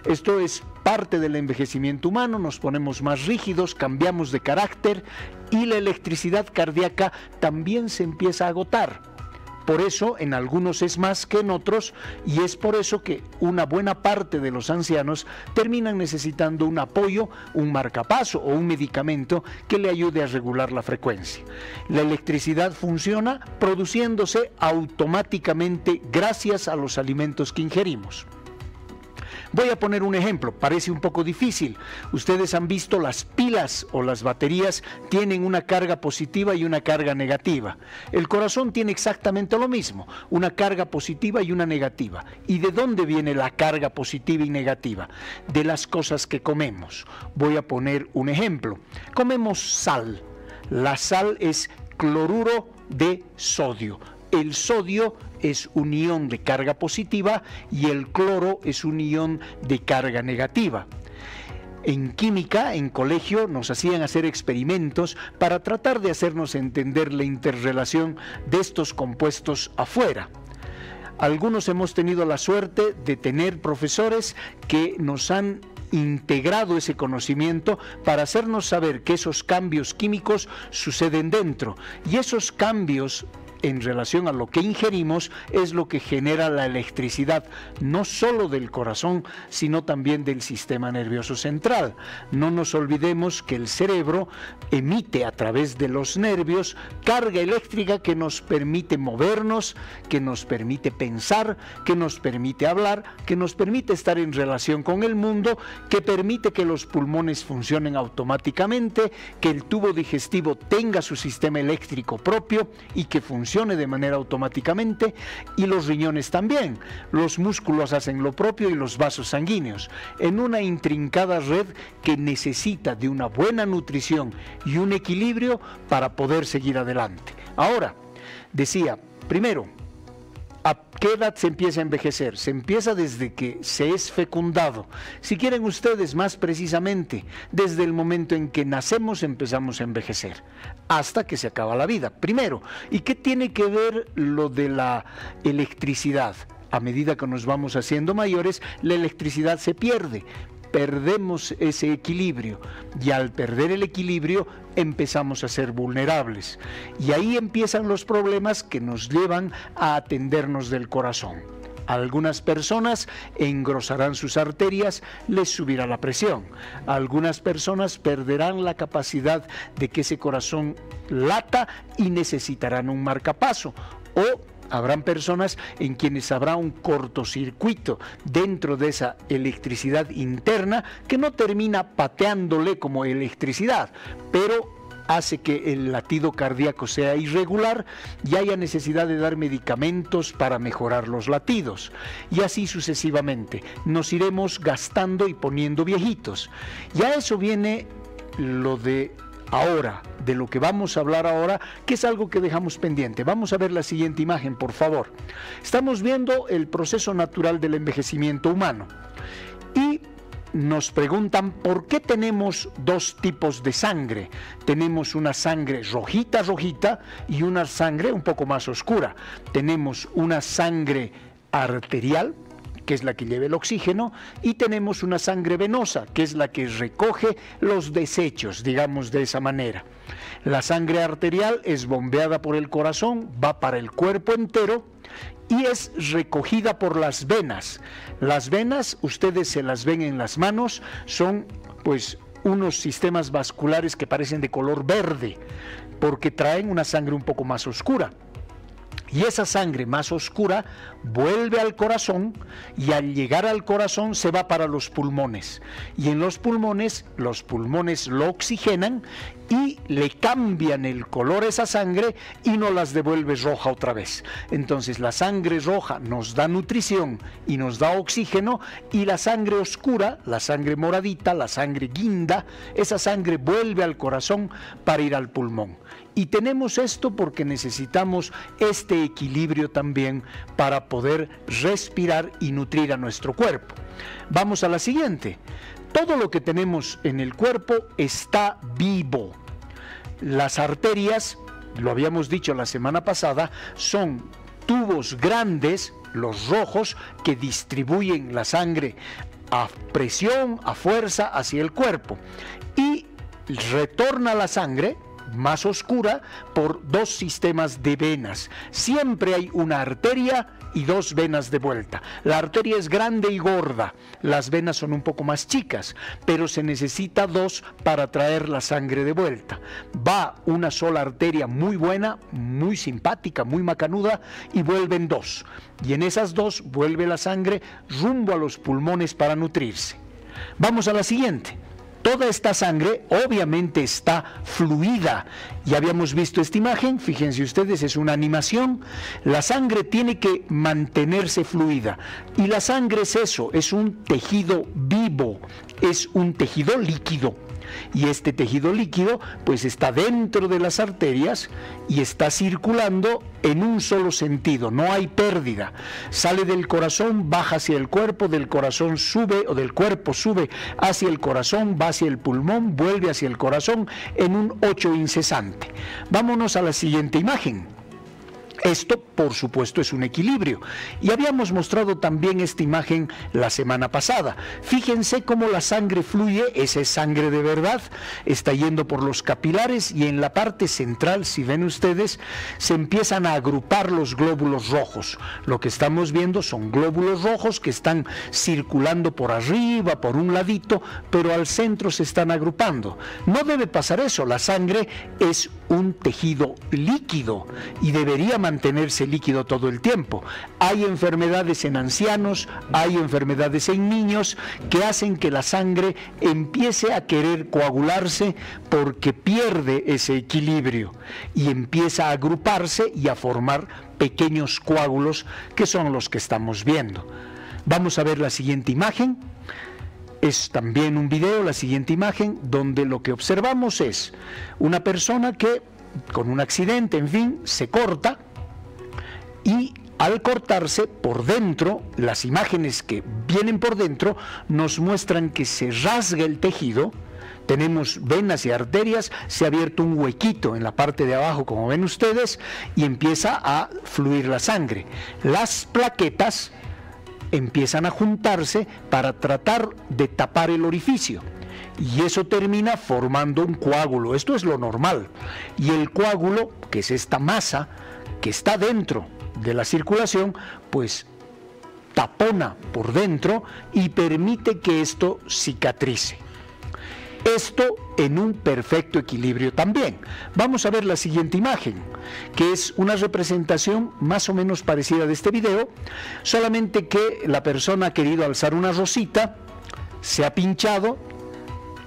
Esto es parte del envejecimiento humano, nos ponemos más rígidos, cambiamos de carácter y la electricidad cardíaca también se empieza a agotar. Por eso en algunos es más que en otros, y es por eso que una buena parte de los ancianos terminan necesitando un apoyo, un marcapaso o un medicamento que le ayude a regular la frecuencia. La electricidad funciona produciéndose automáticamente gracias a los alimentos que ingerimos. Voy a poner un ejemplo, parece un poco difícil. Ustedes han visto las pilas o las baterías tienen una carga positiva y una carga negativa. El corazón tiene exactamente lo mismo, una carga positiva y una negativa. ¿Y de dónde viene la carga positiva y negativa? De las cosas que comemos. Voy a poner un ejemplo. Comemos sal. La sal es cloruro de sodio. El sodio es un ion de carga positiva y el cloro es un ion de carga negativa. En química, en colegio, nos hacían hacer experimentos para tratar de hacernos entender la interrelación de estos compuestos afuera. Algunos hemos tenido la suerte de tener profesores que nos han integrado ese conocimiento para hacernos saber que esos cambios químicos suceden dentro, y esos cambios en relación a lo que ingerimos es lo que genera la electricidad, no solo del corazón, sino también del sistema nervioso central. No nos olvidemos que el cerebro emite a través de los nervios carga eléctrica que nos permite movernos, que nos permite pensar, que nos permite hablar, que nos permite estar en relación con el mundo, que permite que los pulmones funcionen automáticamente, que el tubo digestivo tenga su sistema eléctrico propio y que funcione de manera automáticamente, y los riñones también. Los músculos hacen lo propio y los vasos sanguíneos, en una intrincada red que necesita de una buena nutrición y un equilibrio para poder seguir adelante. Ahora, decía, primero, ¿a qué edad se empieza a envejecer? Se empieza desde que se es fecundado. Si quieren ustedes más precisamente, desde el momento en que nacemos empezamos a envejecer, hasta que se acaba la vida. Primero, ¿y qué tiene que ver lo de la electricidad? A medida que nos vamos haciendo mayores, la electricidad se pierde. Perdemos ese equilibrio, y al perder el equilibrio empezamos a ser vulnerables, y ahí empiezan los problemas que nos llevan a atendernos del corazón. A algunas personas engrosarán sus arterias, les subirá la presión. A algunas personas perderán la capacidad de que ese corazón lata y necesitarán un marcapaso. O habrán personas en quienes habrá un cortocircuito dentro de esa electricidad interna que no termina pateándole como electricidad, pero hace que el latido cardíaco sea irregular y haya necesidad de dar medicamentos para mejorar los latidos. Y así sucesivamente. Nos iremos gastando y poniendo viejitos. Y a eso viene lo de ahora, de lo que vamos a hablar ahora, que es algo que dejamos pendiente. Vamos a ver la siguiente imagen, por favor. Estamos viendo el proceso natural del envejecimiento humano. Y nos preguntan por qué tenemos dos tipos de sangre. Tenemos una sangre rojita y una sangre un poco más oscura. Tenemos una sangre arterial, que es la que lleva el oxígeno, y tenemos una sangre venosa, que es la que recoge los desechos, digamos de esa manera. La sangre arterial es bombeada por el corazón, va para el cuerpo entero y es recogida por las venas. Las venas, ustedes se las ven en las manos, son pues unos sistemas vasculares que parecen de color verde, porque traen una sangre un poco más oscura. Y esa sangre más oscura vuelve al corazón y al llegar al corazón se va para los pulmones. Y en los pulmones lo oxigenan y le cambian el color a esa sangre y no las devuelve roja otra vez. Entonces la sangre roja nos da nutrición y nos da oxígeno, y la sangre oscura, la sangre moradita, la sangre guinda, esa sangre vuelve al corazón para ir al pulmón. Y tenemos esto porque necesitamos este equilibrio también para poder respirar y nutrir a nuestro cuerpo. Vamos a la siguiente. Todo lo que tenemos en el cuerpo está vivo. Las arterias, lo habíamos dicho la semana pasada, son tubos grandes, los rojos, que distribuyen la sangre a presión, a fuerza hacia el cuerpo. Y retorna la sangre más oscura por dos sistemas de venas. Siempre hay una arteria y dos venas de vuelta. La arteria es grande y gorda, las venas son un poco más chicas, pero se necesita dos para traer la sangre de vuelta. Va una sola arteria muy buena, muy simpática, muy macanuda, y vuelven dos. Y en esas dos vuelve la sangre rumbo a los pulmones para nutrirse. Vamos a la siguiente. Toda esta sangre obviamente está fluida. Ya habíamos visto esta imagen, fíjense ustedes, es una animación. La sangre tiene que mantenerse fluida. Y la sangre es eso, es un tejido vivo, es un tejido líquido. Y este tejido líquido pues está dentro de las arterias y está circulando en un solo sentido, no hay pérdida. Sale del corazón, baja hacia el cuerpo, del corazón sube, o del cuerpo sube hacia el corazón, va hacia el pulmón, vuelve hacia el corazón en un 8 incesante. Vámonos a la siguiente imagen. Esto, por supuesto, es un equilibrio. Y habíamos mostrado también esta imagen la semana pasada. Fíjense cómo la sangre fluye, esa es sangre de verdad, está yendo por los capilares, y en la parte central, si ven ustedes, se empiezan a agrupar los glóbulos rojos. Lo que estamos viendo son glóbulos rojos que están circulando por arriba, por un ladito, pero al centro se están agrupando. No debe pasar eso, la sangre es un tejido líquido y debería mantenerse líquido todo el tiempo. Hay enfermedades en ancianos, hay enfermedades en niños que hacen que la sangre empiece a querer coagularse porque pierde ese equilibrio y empieza a agruparse y a formar pequeños coágulos que son los que estamos viendo. Vamos a ver la siguiente imagen. Es también un video, la siguiente imagen, donde lo que observamos es una persona que con un accidente, en fin, se corta, y al cortarse por dentro, las imágenes que vienen por dentro nos muestran que se rasga el tejido. Tenemos venas y arterias, se ha abierto un huequito en la parte de abajo, como ven ustedes, y empieza a fluir la sangre. Las plaquetas empiezan a juntarse para tratar de tapar el orificio, y eso termina formando un coágulo. Esto es lo normal, y el coágulo, que es esta masa que está dentro de la circulación, pues tapona por dentro y permite que esto cicatrice. Esto en un perfecto equilibrio también. Vamos a ver la siguiente imagen, que es una representación más o menos parecida de este video, solamente que la persona ha querido alzar una rosita, se ha pinchado,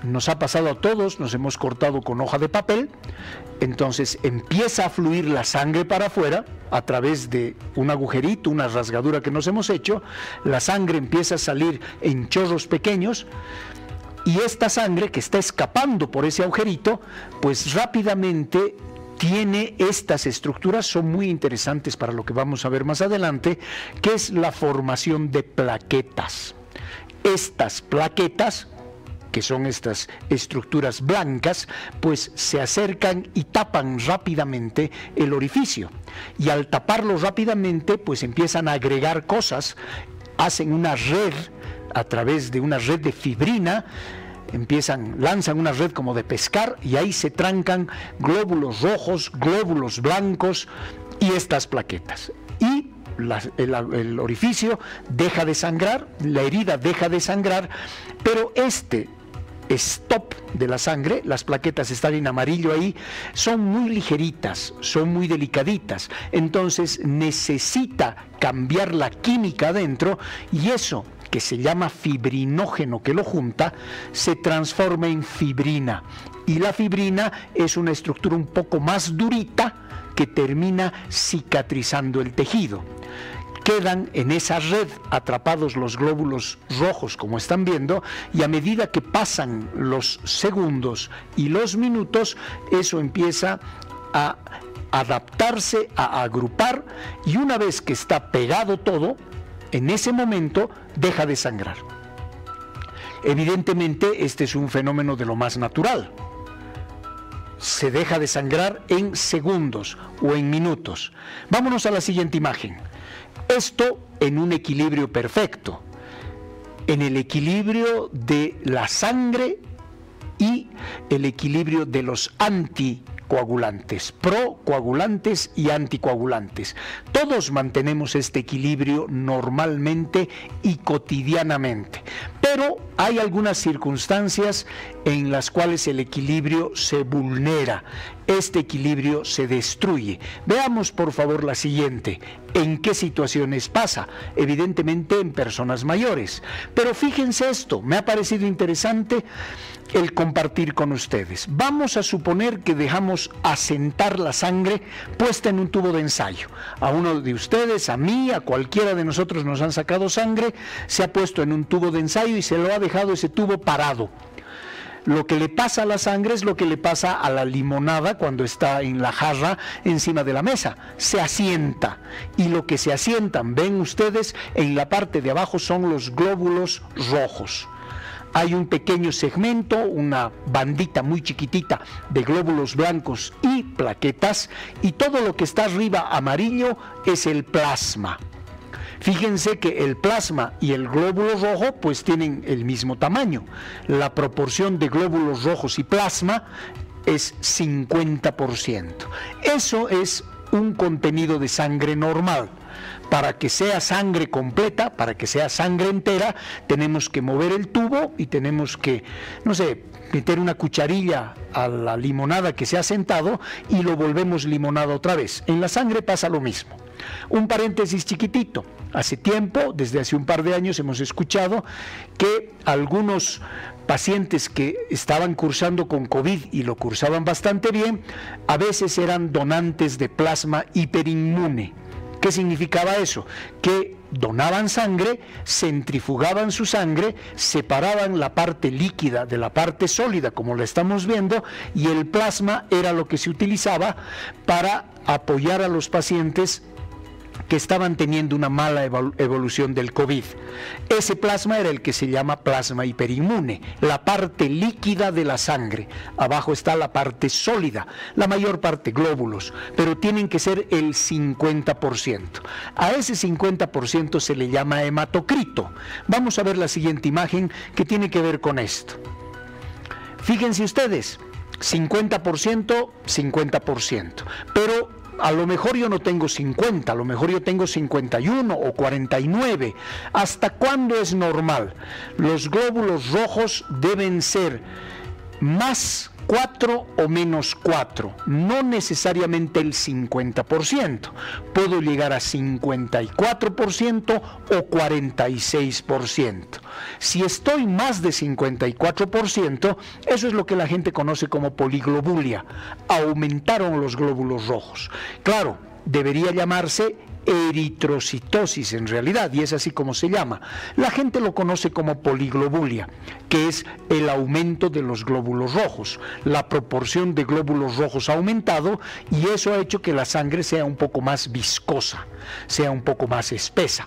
nos ha pasado a todos, nos hemos cortado con hoja de papel, entonces empieza a fluir la sangre para afuera a través de un agujerito, una rasgadura que nos hemos hecho, la sangre empieza a salir en chorros pequeños, y esta sangre que está escapando por ese agujerito, pues rápidamente tiene estas estructuras, son muy interesantes para lo que vamos a ver más adelante, que es la formación de plaquetas. Estas plaquetas, que son estas estructuras blancas, pues se acercan y tapan rápidamente el orificio. Y al taparlo rápidamente, pues empiezan a agregar cosas, hacen una red a través de una red de fibrina, lanzan una red como de pescar y ahí se trancan glóbulos rojos, glóbulos blancos y estas plaquetas. Y el orificio deja de sangrar, la herida deja de sangrar, pero este stop de la sangre, las plaquetas están en amarillo ahí, son muy ligeritas, son muy delicaditas, entonces necesita cambiar la química adentro y eso que se llama fibrinógeno que lo junta, se transforma en fibrina. Y la fibrina es una estructura un poco más durita que termina cicatrizando el tejido. Quedan en esa red atrapados los glóbulos rojos, como están viendo, y a medida que pasan los segundos y los minutos, eso empieza a adaptarse, a agrupar, y una vez que está pegado todo, en ese momento deja de sangrar. Evidentemente, este es un fenómeno de lo más natural. Se deja de sangrar en segundos o en minutos. Vámonos a la siguiente imagen. Esto en un equilibrio perfecto, en el equilibrio de la sangre y el equilibrio de los anticoagulantes, procoagulantes y anticoagulantes. Todos mantenemos este equilibrio normalmente y cotidianamente, pero hay algunas circunstancias en las cuales el equilibrio se vulnera, este equilibrio se destruye. Veamos por favor la siguiente. ¿En qué situaciones pasa? Evidentemente en personas mayores, pero fíjense esto, me ha parecido interesante el compartir con ustedes. Vamos a suponer que dejamos asentar la sangre puesta en un tubo de ensayo. A uno de ustedes, a mí, a cualquiera de nosotros nos han sacado sangre, se ha puesto en un tubo de ensayo y se lo ha dejado ese tubo parado. Lo que le pasa a la sangre es lo que le pasa a la limonada cuando está en la jarra encima de la mesa, se asienta, y lo que se asientan, ven ustedes, en la parte de abajo son los glóbulos rojos. Hay un pequeño segmento, una bandita muy chiquitita de glóbulos blancos y plaquetas, y todo lo que está arriba amarillo es el plasma. Fíjense que el plasma y el glóbulo rojo pues tienen el mismo tamaño. La proporción de glóbulos rojos y plasma es 50%. Eso es un contenido de sangre normal. Para que sea sangre completa, para que sea sangre entera, tenemos que mover el tubo y tenemos que, no sé, meter una cucharilla a la limonada que se ha sentado y lo volvemos limonada otra vez. En la sangre pasa lo mismo. Un paréntesis chiquitito. Hace tiempo, desde hace un par de años, hemos escuchado que algunos pacientes que estaban cursando con COVID y lo cursaban bastante bien, a veces eran donantes de plasma hiperinmune. ¿Qué significaba eso? Que donaban sangre, centrifugaban su sangre, separaban la parte líquida de la parte sólida, como la estamos viendo, y el plasma era lo que se utilizaba para apoyar a los pacientes que estaban teniendo una mala evolución del COVID. Ese plasma era el que se llama plasma hiperinmune, la parte líquida de la sangre. Abajo está la parte sólida, la mayor parte glóbulos, pero tienen que ser el 50%. A ese 50% se le llama hematocrito. Vamos a ver la siguiente imagen que tiene que ver con esto. Fíjense ustedes, 50%, 50%, pero a lo mejor yo no tengo 50, a lo mejor yo tengo 51 o 49. ¿Hasta cuándo es normal? Los glóbulos rojos deben ser más 4 o menos 4, no necesariamente el 50%. Puedo llegar a 54% o 46%. Si estoy más de 54%, eso es lo que la gente conoce como poliglobulia. Aumentaron los glóbulos rojos. Claro, debería llamarse eritrocitosis en realidad, y es así como se llama. La gente lo conoce como poliglobulia, que es el aumento de los glóbulos rojos. La proporción de glóbulos rojos ha aumentado y eso ha hecho que la sangre sea un poco más viscosa, sea un poco más espesa.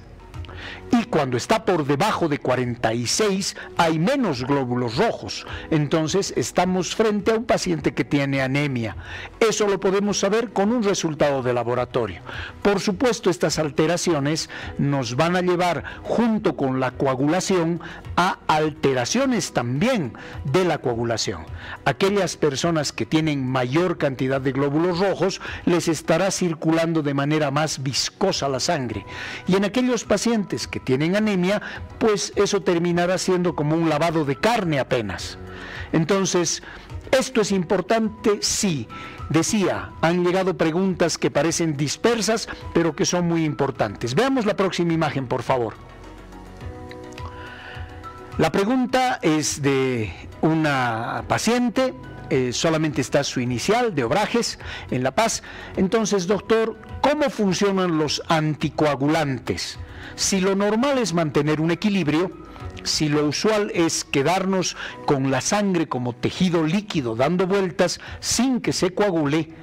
Y cuando está por debajo de 46 hay menos glóbulos rojos. Entonces estamos frente a un paciente que tiene anemia. Eso lo podemos saber con un resultado de laboratorio. Por supuesto, estas alteraciones nos van a llevar, junto con la coagulación, a alteraciones también de la coagulación. Aquellas personas que tienen mayor cantidad de glóbulos rojos, les estará circulando de manera más viscosa la sangre. Y en aquellos pacientes que tienen anemia, pues eso terminará siendo como un lavado de carne apenas. Entonces, ¿esto es importante? Sí. Decía, han llegado preguntas que parecen dispersas, pero que son muy importantes. Veamos la próxima imagen, por favor. La pregunta es de una paciente, solamente está su inicial, de Obrajes, en La Paz. Entonces, doctor, ¿cómo funcionan los anticoagulantes? Si lo normal es mantener un equilibrio, si lo usual es quedarnos con la sangre como tejido líquido dando vueltas sin que se coagule,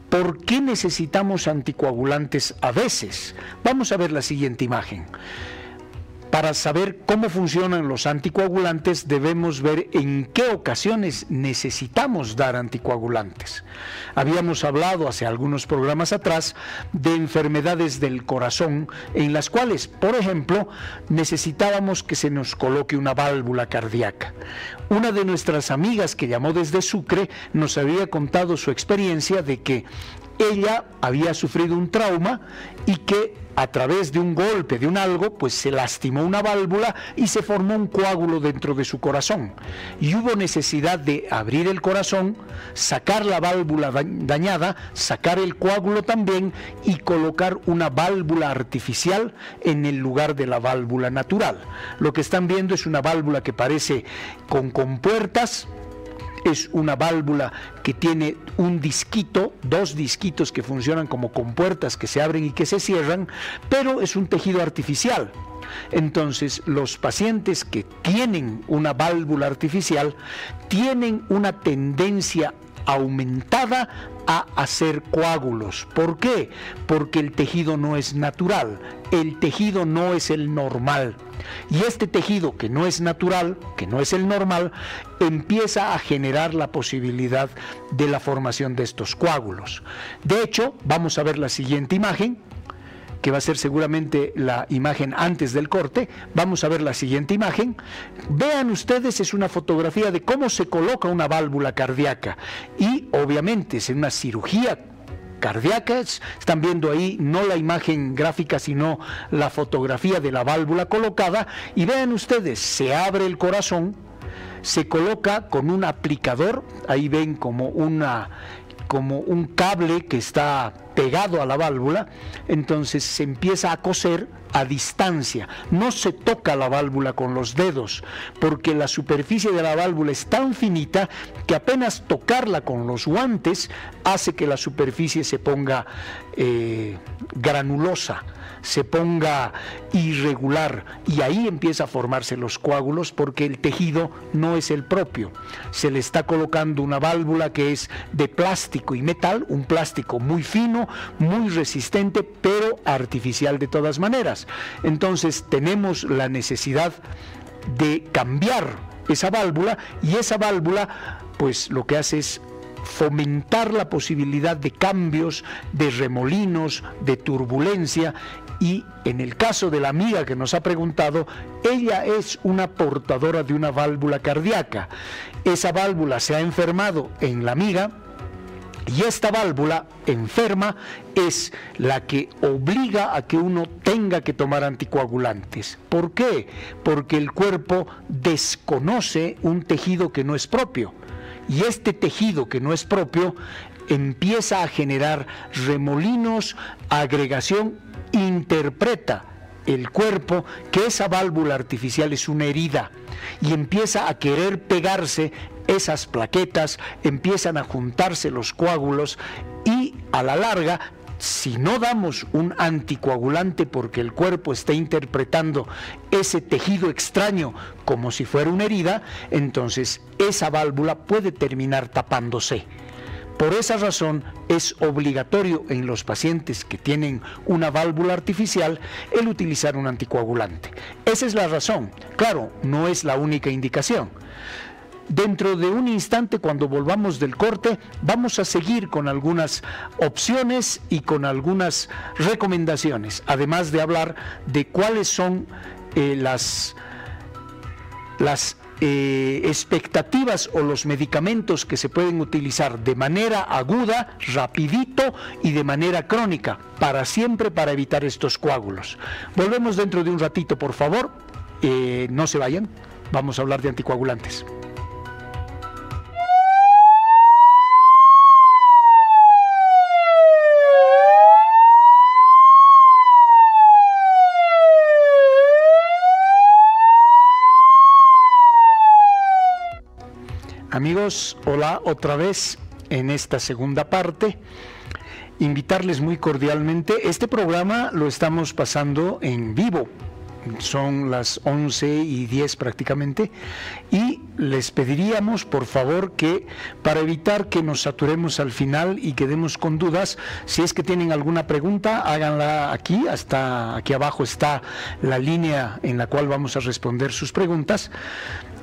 ¿por qué necesitamos anticoagulantes a veces? Vamos a ver la siguiente imagen. Para saber cómo funcionan los anticoagulantes, debemos ver en qué ocasiones necesitamos dar anticoagulantes. Habíamos hablado hace algunos programas atrás de enfermedades del corazón en las cuales, por ejemplo, necesitábamos que se nos coloque una válvula cardíaca. Una de nuestras amigas que llamó desde Sucre nos había contado su experiencia de que ella había sufrido un trauma y que a través de un golpe, de un algo, pues se lastimó una válvula y se formó un coágulo dentro de su corazón. Y hubo necesidad de abrir el corazón, sacar la válvula dañada, sacar el coágulo también y colocar una válvula artificial en el lugar de la válvula natural. Lo que están viendo es una válvula que parece con compuertas. Es una válvula que tiene un disquito, dos disquitos que funcionan como compuertas que se abren y que se cierran, pero es un tejido artificial. Entonces, los pacientes que tienen una válvula artificial tienen una tendencia aumentada a hacer coágulos. ¿Por qué? Porque el tejido no es natural, el tejido no es el normal. Y este tejido que no es natural, que no es el normal, empieza a generar la posibilidad de la formación de estos coágulos. De hecho, vamos a ver la siguiente imagen, que va a ser seguramente la imagen antes del corte. Vamos a ver la siguiente imagen. Vean ustedes, es una fotografía de cómo se coloca una válvula cardíaca. Y obviamente es en una cirugía cardíaca. Están viendo ahí no la imagen gráfica, sino la fotografía de la válvula colocada. Y vean ustedes, se abre el corazón, se coloca con un aplicador. Ahí ven como un cable que está pegado a la válvula. Entonces se empieza a coser a distancia, no se toca la válvula con los dedos, porque la superficie de la válvula es tan finita que apenas tocarla con los guantes hace que la superficie se ponga granulosa, se ponga irregular, y ahí empieza a formarse los coágulos porque el tejido no es el propio. Se le está colocando una válvula que es de plástico y metal, un plástico muy fino, muy resistente, pero artificial de todas maneras. Entonces tenemos la necesidad de cambiar esa válvula, y esa válvula pues lo que hace es fomentar la posibilidad de cambios, de remolinos, de turbulencia. Y en el caso de la amiga que nos ha preguntado, ella es una portadora de una válvula cardíaca. Esa válvula se ha enfermado en la amiga Y esta válvula enferma es la que obliga a que uno tenga que tomar anticoagulantes. ¿Por qué? Porque el cuerpo desconoce un tejido que no es propio. Y este tejido que no es propio empieza a generar remolinos, agregación, interpreta el cuerpo que esa válvula artificial es una herida y empieza a querer pegarse esas plaquetas, empiezan a juntarse los coágulos y a la larga, si no damos un anticoagulante porque el cuerpo está interpretando ese tejido extraño como si fuera una herida, entonces esa válvula puede terminar tapándose. Por esa razón es obligatorio en los pacientes que tienen una válvula artificial el utilizar un anticoagulante. Esa es la razón. Claro, no es la única indicación. Dentro de un instante, cuando volvamos del corte, vamos a seguir con algunas opciones y con algunas recomendaciones, además de hablar de cuáles son las expectativas o los medicamentos que se pueden utilizar de manera aguda, rapidito y de manera crónica, para siempre, para evitar estos coágulos. Volvemos dentro de un ratito, por favor, no se vayan, vamos a hablar de anticoagulantes. Amigos, hola otra vez en esta segunda parte. Invitarles muy cordialmente. Este programa lo estamos pasando en vivo. Son las 11:10 prácticamente. Y les pediríamos, por favor, que para evitar que nos saturemos al final y quedemos con dudas, si es que tienen alguna pregunta, háganla aquí. Hasta aquí abajo está la línea en la cual vamos a responder sus preguntas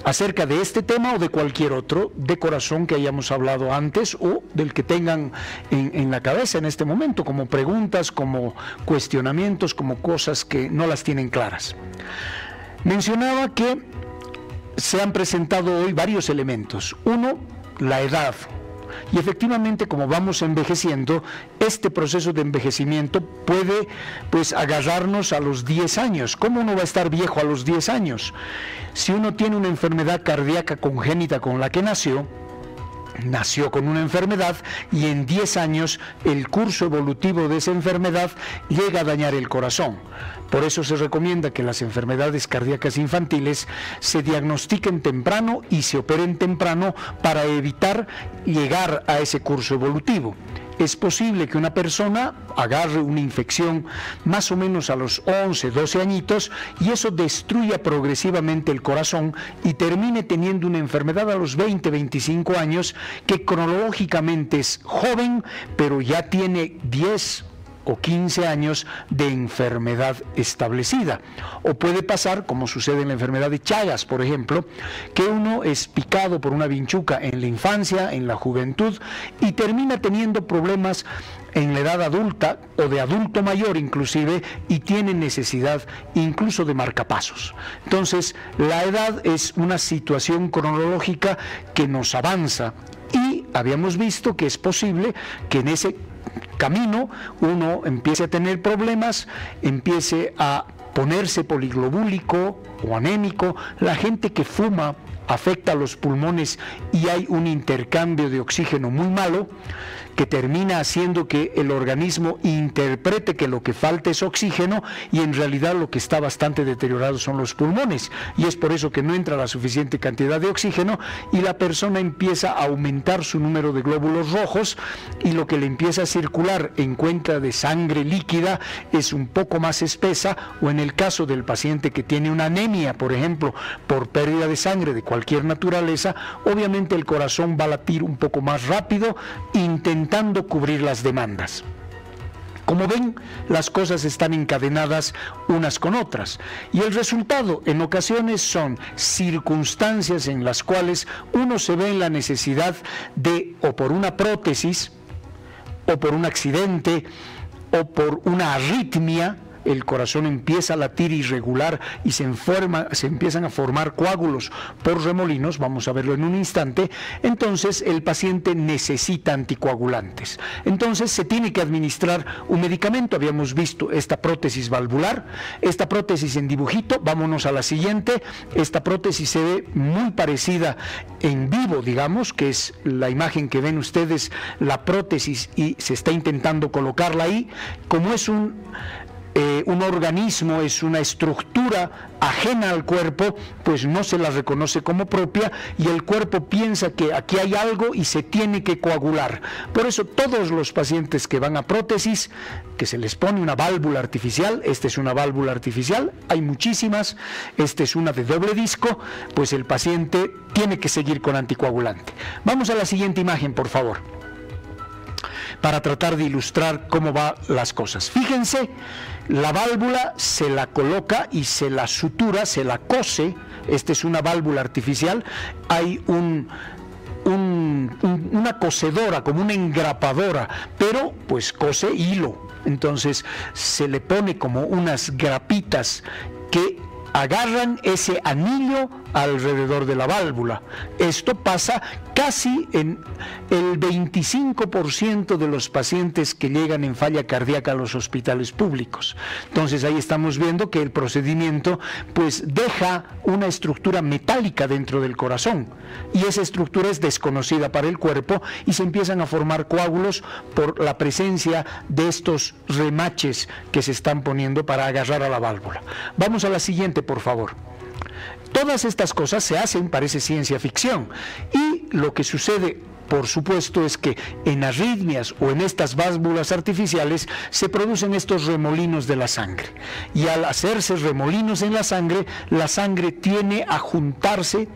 acerca de este tema o de cualquier otro de corazón que hayamos hablado antes o del que tengan en la cabeza en este momento, como preguntas, como cuestionamientos, como cosas que no las tienen claras. Mencionaba que se han presentado hoy varios elementos. Uno, la edad. Y efectivamente, como vamos envejeciendo, este proceso de envejecimiento puede agarrarnos a los 10 años. ¿Cómo uno va a estar viejo a los 10 años? Si uno tiene una enfermedad cardíaca congénita con la que nació con una enfermedad y en 10 años el curso evolutivo de esa enfermedad llega a dañar el corazón. Por eso se recomienda que las enfermedades cardíacas infantiles se diagnostiquen temprano y se operen temprano para evitar llegar a ese curso evolutivo. Es posible que una persona agarre una infección más o menos a los 11, 12 añitos y eso destruya progresivamente el corazón y termine teniendo una enfermedad a los 20, 25 años que cronológicamente es joven, pero ya tiene 10 o 15 años de enfermedad establecida. O puede pasar, como sucede en la enfermedad de Chagas, por ejemplo, que uno es picado por una vinchuca en la infancia, en la juventud, y termina teniendo problemas en la edad adulta o de adulto mayor inclusive, y tiene necesidad incluso de marcapasos. Entonces, la edad es una situación cronológica que nos avanza y habíamos visto que es posible que en ese camino uno empiece a tener problemas, empiece a ponerse poliglobúlico o anémico. La gente que fuma afecta a los pulmones y hay un intercambio de oxígeno muy malo que termina haciendo que el organismo interprete que lo que falta es oxígeno y en realidad lo que está bastante deteriorado son los pulmones, y es por eso que no entra la suficiente cantidad de oxígeno y la persona empieza a aumentar su número de glóbulos rojos y lo que le empieza a circular en cuenta de sangre líquida es un poco más espesa, o en el caso del paciente que tiene una anemia, por ejemplo, por pérdida de sangre de cualquier naturaleza, obviamente el corazón va a latir un poco más rápido, intentando cubrir las demandas. Como ven, las cosas están encadenadas unas con otras y el resultado en ocasiones son circunstancias en las cuales uno se ve en la necesidad de, o por una prótesis, o por un accidente, o por una arritmia, el corazón empieza a latir irregular y se empiezan a formar coágulos por remolinos, vamos a verlo en un instante, entonces el paciente necesita anticoagulantes. Entonces se tiene que administrar un medicamento. Habíamos visto esta prótesis valvular, esta prótesis en dibujito. Vámonos a la siguiente. Esta prótesis se ve muy parecida en vivo, digamos, que es la imagen que ven ustedes, la prótesis, y se está intentando colocarla ahí. Como es un organismo, es una estructura ajena al cuerpo, pues no se la reconoce como propia y el cuerpo piensa que aquí hay algo y se tiene que coagular. Por eso todos los pacientes que van a prótesis, que se les pone una válvula artificial, esta es una válvula artificial, hay muchísimas, esta es una de doble disco, pues el paciente tiene que seguir con anticoagulante. Vamos a la siguiente imagen, por favor, para tratar de ilustrar cómo van las cosas. Fíjense, la válvula se la coloca y se la sutura, se la cose. Esta es una válvula artificial. Hay una cosedora, como una engrapadora, pero pues cose hilo. Entonces se le pone como unas grapitas que agarran ese anillo alrededor de la válvula. Esto pasa casi en el 25% de los pacientes que llegan en falla cardíaca a los hospitales públicos. Entonces ahí estamos viendo que el procedimiento pues deja una estructura metálica dentro del corazón y esa estructura es desconocida para el cuerpo y se empiezan a formar coágulos por la presencia de estos remaches que se están poniendo para agarrar a la válvula. Vamos a la siguiente, por favor. Todas estas cosas se hacen, parece ciencia ficción, y lo que sucede, por supuesto, es que en arritmias o en estas válvulas artificiales se producen estos remolinos de la sangre, y al hacerse remolinos en la sangre tiende a juntarse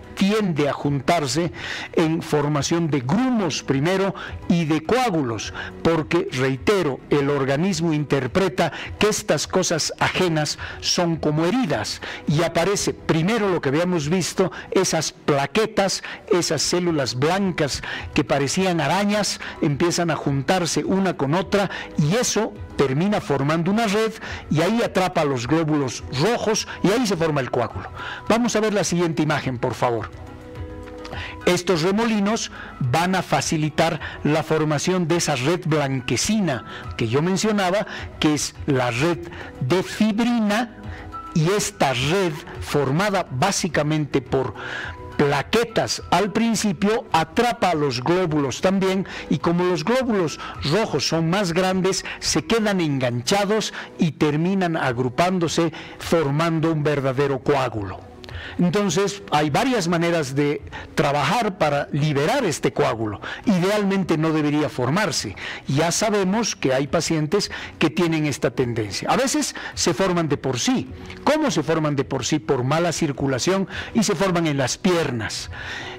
en formación de grumos primero y de coágulos, porque, reitero, el organismo interpreta que estas cosas ajenas son como heridas y aparece primero lo que habíamos visto, esas plaquetas, esas células blancas que parecían arañas, empiezan a juntarse una con otra y eso termina formando una red y ahí atrapa los glóbulos rojos y ahí se forma el coágulo. Vamos a ver la siguiente imagen, por favor. Estos remolinos van a facilitar la formación de esa red blanquecina que yo mencionaba, que es la red de fibrina, y esta red, formada básicamente por plaquetas al principio, atrapa a los glóbulos también, y como los glóbulos rojos son más grandes, se quedan enganchados y terminan agrupándose formando un verdadero coágulo. Entonces hay varias maneras de trabajar para liberar este coágulo. Idealmente no debería formarse. Ya sabemos que hay pacientes que tienen esta tendencia. A veces se forman de por sí. ¿Cómo se forman de por sí? Por mala circulación, y se forman en las piernas.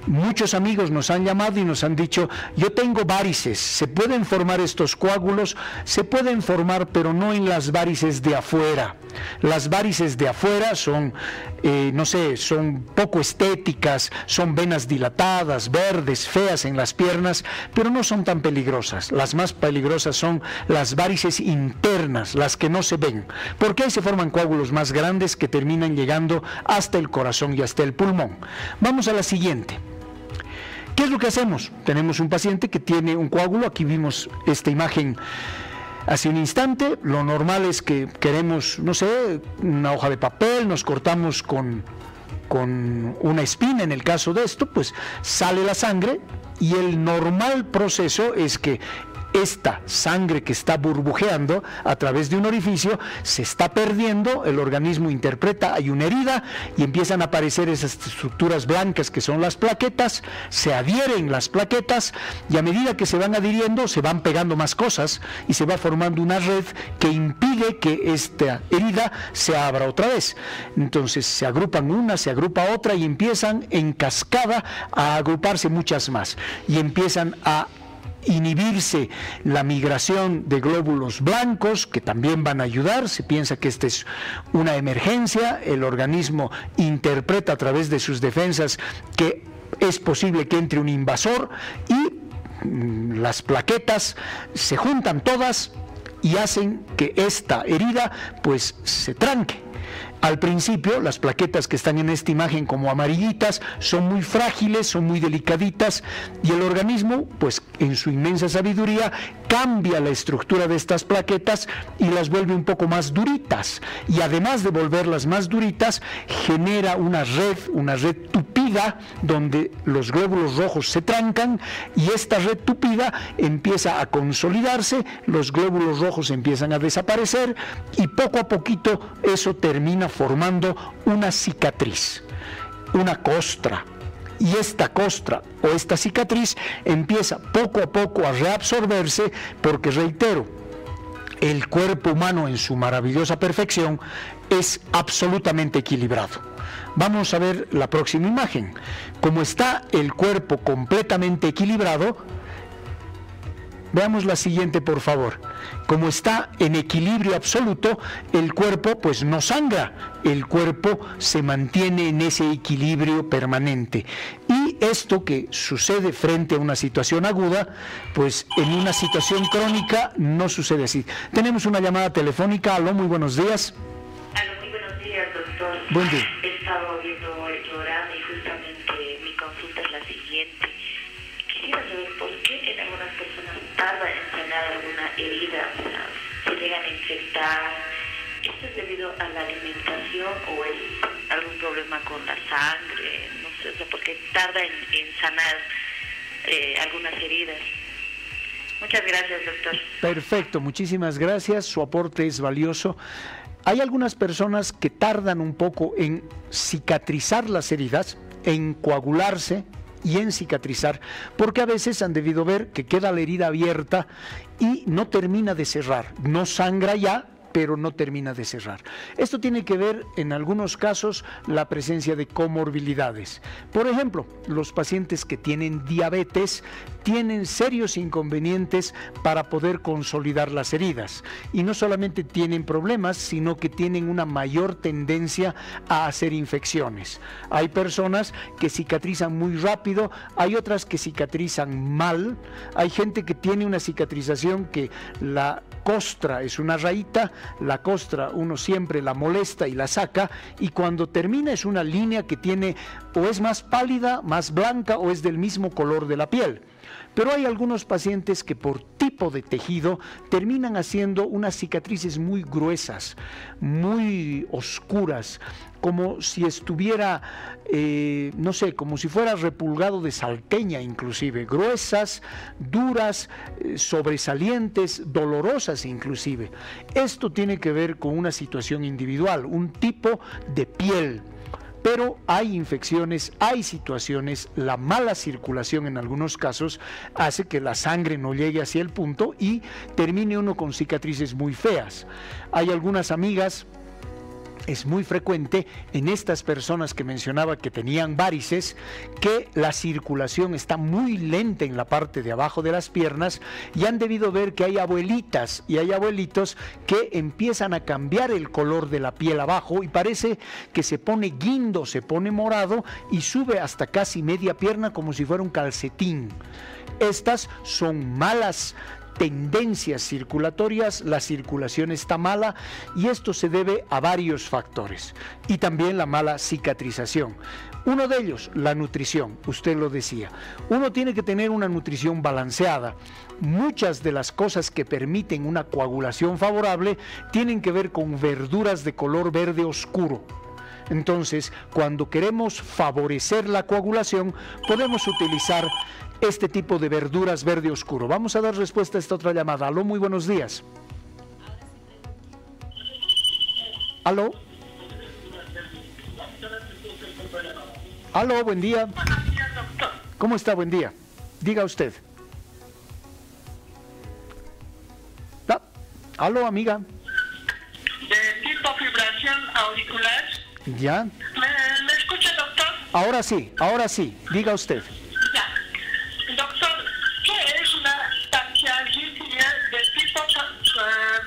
Muchos amigos nos han llamado y nos han dicho: yo tengo varices. ¿Se pueden formar estos coágulos? Se pueden formar, pero no en las varices de afuera. Las varices de afuera son, son poco estéticas, son venas dilatadas, verdes, feas en las piernas, pero no son tan peligrosas. Las más peligrosas son las varices internas, las que no se ven, porque ahí se forman coágulos más grandes que terminan llegando hasta el corazón y hasta el pulmón. Vamos a la siguiente. ¿Qué es lo que hacemos? Tenemos un paciente que tiene un coágulo. Aquí vimos esta imagen hace un instante. Lo normal es que queremos, una hoja de papel, nos cortamos con una espina. En el caso de esto, pues sale la sangre, y el normal proceso es que esta sangre que está burbujeando a través de un orificio se está perdiendo, el organismo interpreta, hay una herida, y empiezan a aparecer esas estructuras blancas que son las plaquetas, se adhieren las plaquetas, y a medida que se van adhiriendo se van pegando más cosas y se va formando una red que impide que esta herida se abra otra vez. Entonces se agrupan una, se agrupa otra, y empiezan en cascada a agruparse muchas más, y empiezan a inhibirse la migración de glóbulos blancos, que también van a ayudar. Se piensa que esta es una emergencia, el organismo interpreta a través de sus defensas que es posible que entre un invasor, y las plaquetas se juntan todas, y hacen que esta herida pues se tranque. Al principio, las plaquetas que están en esta imagen como amarillitas son muy frágiles, son muy delicaditas, y el organismo, pues en su inmensa sabiduría, cambia la estructura de estas plaquetas y las vuelve un poco más duritas. Y además de volverlas más duritas, genera una red tupida, donde los glóbulos rojos se trancan, y esta red tupida empieza a consolidarse, los glóbulos rojos empiezan a desaparecer, y poco a poquito eso termina formando una cicatriz, una costra. Y esta costra o esta cicatriz empieza poco a poco a reabsorberse, porque, reitero, el cuerpo humano en su maravillosa perfección es absolutamente equilibrado. Vamos a ver la próxima imagen. Como está el cuerpo completamente equilibrado, veamos la siguiente, por favor. Como está en equilibrio absoluto, el cuerpo pues no sangra, el cuerpo se mantiene en ese equilibrio permanente. Y esto que sucede frente a una situación aguda, pues en una situación crónica no sucede así. Tenemos una llamada telefónica. Aló, muy buenos días. Aló, muy buenos días, doctor. Buen día. He estado viendo el programa y justamente mi consulta es la siguiente. Quisiera saber por qué en algunas personas tarda en sanar alguna herida, o sea, se llegan a infectar. ¿Esto es debido a la alimentación o es algún problema con la sangre? No sé, o sea, porque tarda en sanar algunas heridas. Muchas gracias, doctor. Perfecto, muchísimas gracias. Su aporte es valioso. Hay algunas personas que tardan un poco en cicatrizar las heridas, en coagularse y en cicatrizar, porque a veces han debido ver que queda la herida abierta y no termina de cerrar, no sangra ya, pero no termina de cerrar. Esto tiene que ver, en algunos casos, la presencia de comorbilidades. Por ejemplo, los pacientes que tienen diabetes tienen serios inconvenientes para poder consolidar las heridas. Y no solamente tienen problemas, sino que tienen una mayor tendencia a hacer infecciones. Hay personas que cicatrizan muy rápido, hay otras que cicatrizan mal, hay gente que tiene una cicatrización que la costra es una rayita, la costra uno siempre la molesta y la saca, y cuando termina es una línea que tiene o es más pálida, más blanca, o es del mismo color de la piel. Pero hay algunos pacientes que por tipo de tejido terminan haciendo unas cicatrices muy gruesas, muy oscuras, como si estuviera, no sé, como si fuera repulgado de salteña inclusive, gruesas, duras, sobresalientes, dolorosas inclusive. Esto tiene que ver con una situación individual, un tipo de piel. Pero hay infecciones, hay situaciones, la mala circulación en algunos casos hace que la sangre no llegue hacia el punto y termine uno con cicatrices muy feas. Hay algunas amigas, es muy frecuente en estas personas que mencionaba que tenían varices, que la circulación está muy lenta en la parte de abajo de las piernas, y han debido ver que hay abuelitas y hay abuelitos que empiezan a cambiar el color de la piel abajo y parece que se pone guindo, se pone morado y sube hasta casi media pierna como si fuera un calcetín. Estas son malas tendencias circulatorias, la circulación está mala y esto se debe a varios factores, y también la mala cicatrización. Uno de ellos, la nutrición, usted lo decía. Uno tiene que tener una nutrición balanceada. Muchas de las cosas que permiten una coagulación favorable tienen que ver con verduras de color verde oscuro. Entonces, cuando queremos favorecer la coagulación, podemos utilizar este tipo de verduras verde oscuro. Vamos a dar respuesta a esta otra llamada. Aló, muy buenos días. Aló. Aló, buen día. Buenos días, doctor. ¿Cómo está? Buen día. Diga usted. Ah, aló, amiga. De tipo fibración auricular. ¿Ya? ¿Me escucha, doctor? Ahora sí. Diga usted. Ya. Doctor, ¿qué es una taquiarritmia de tipo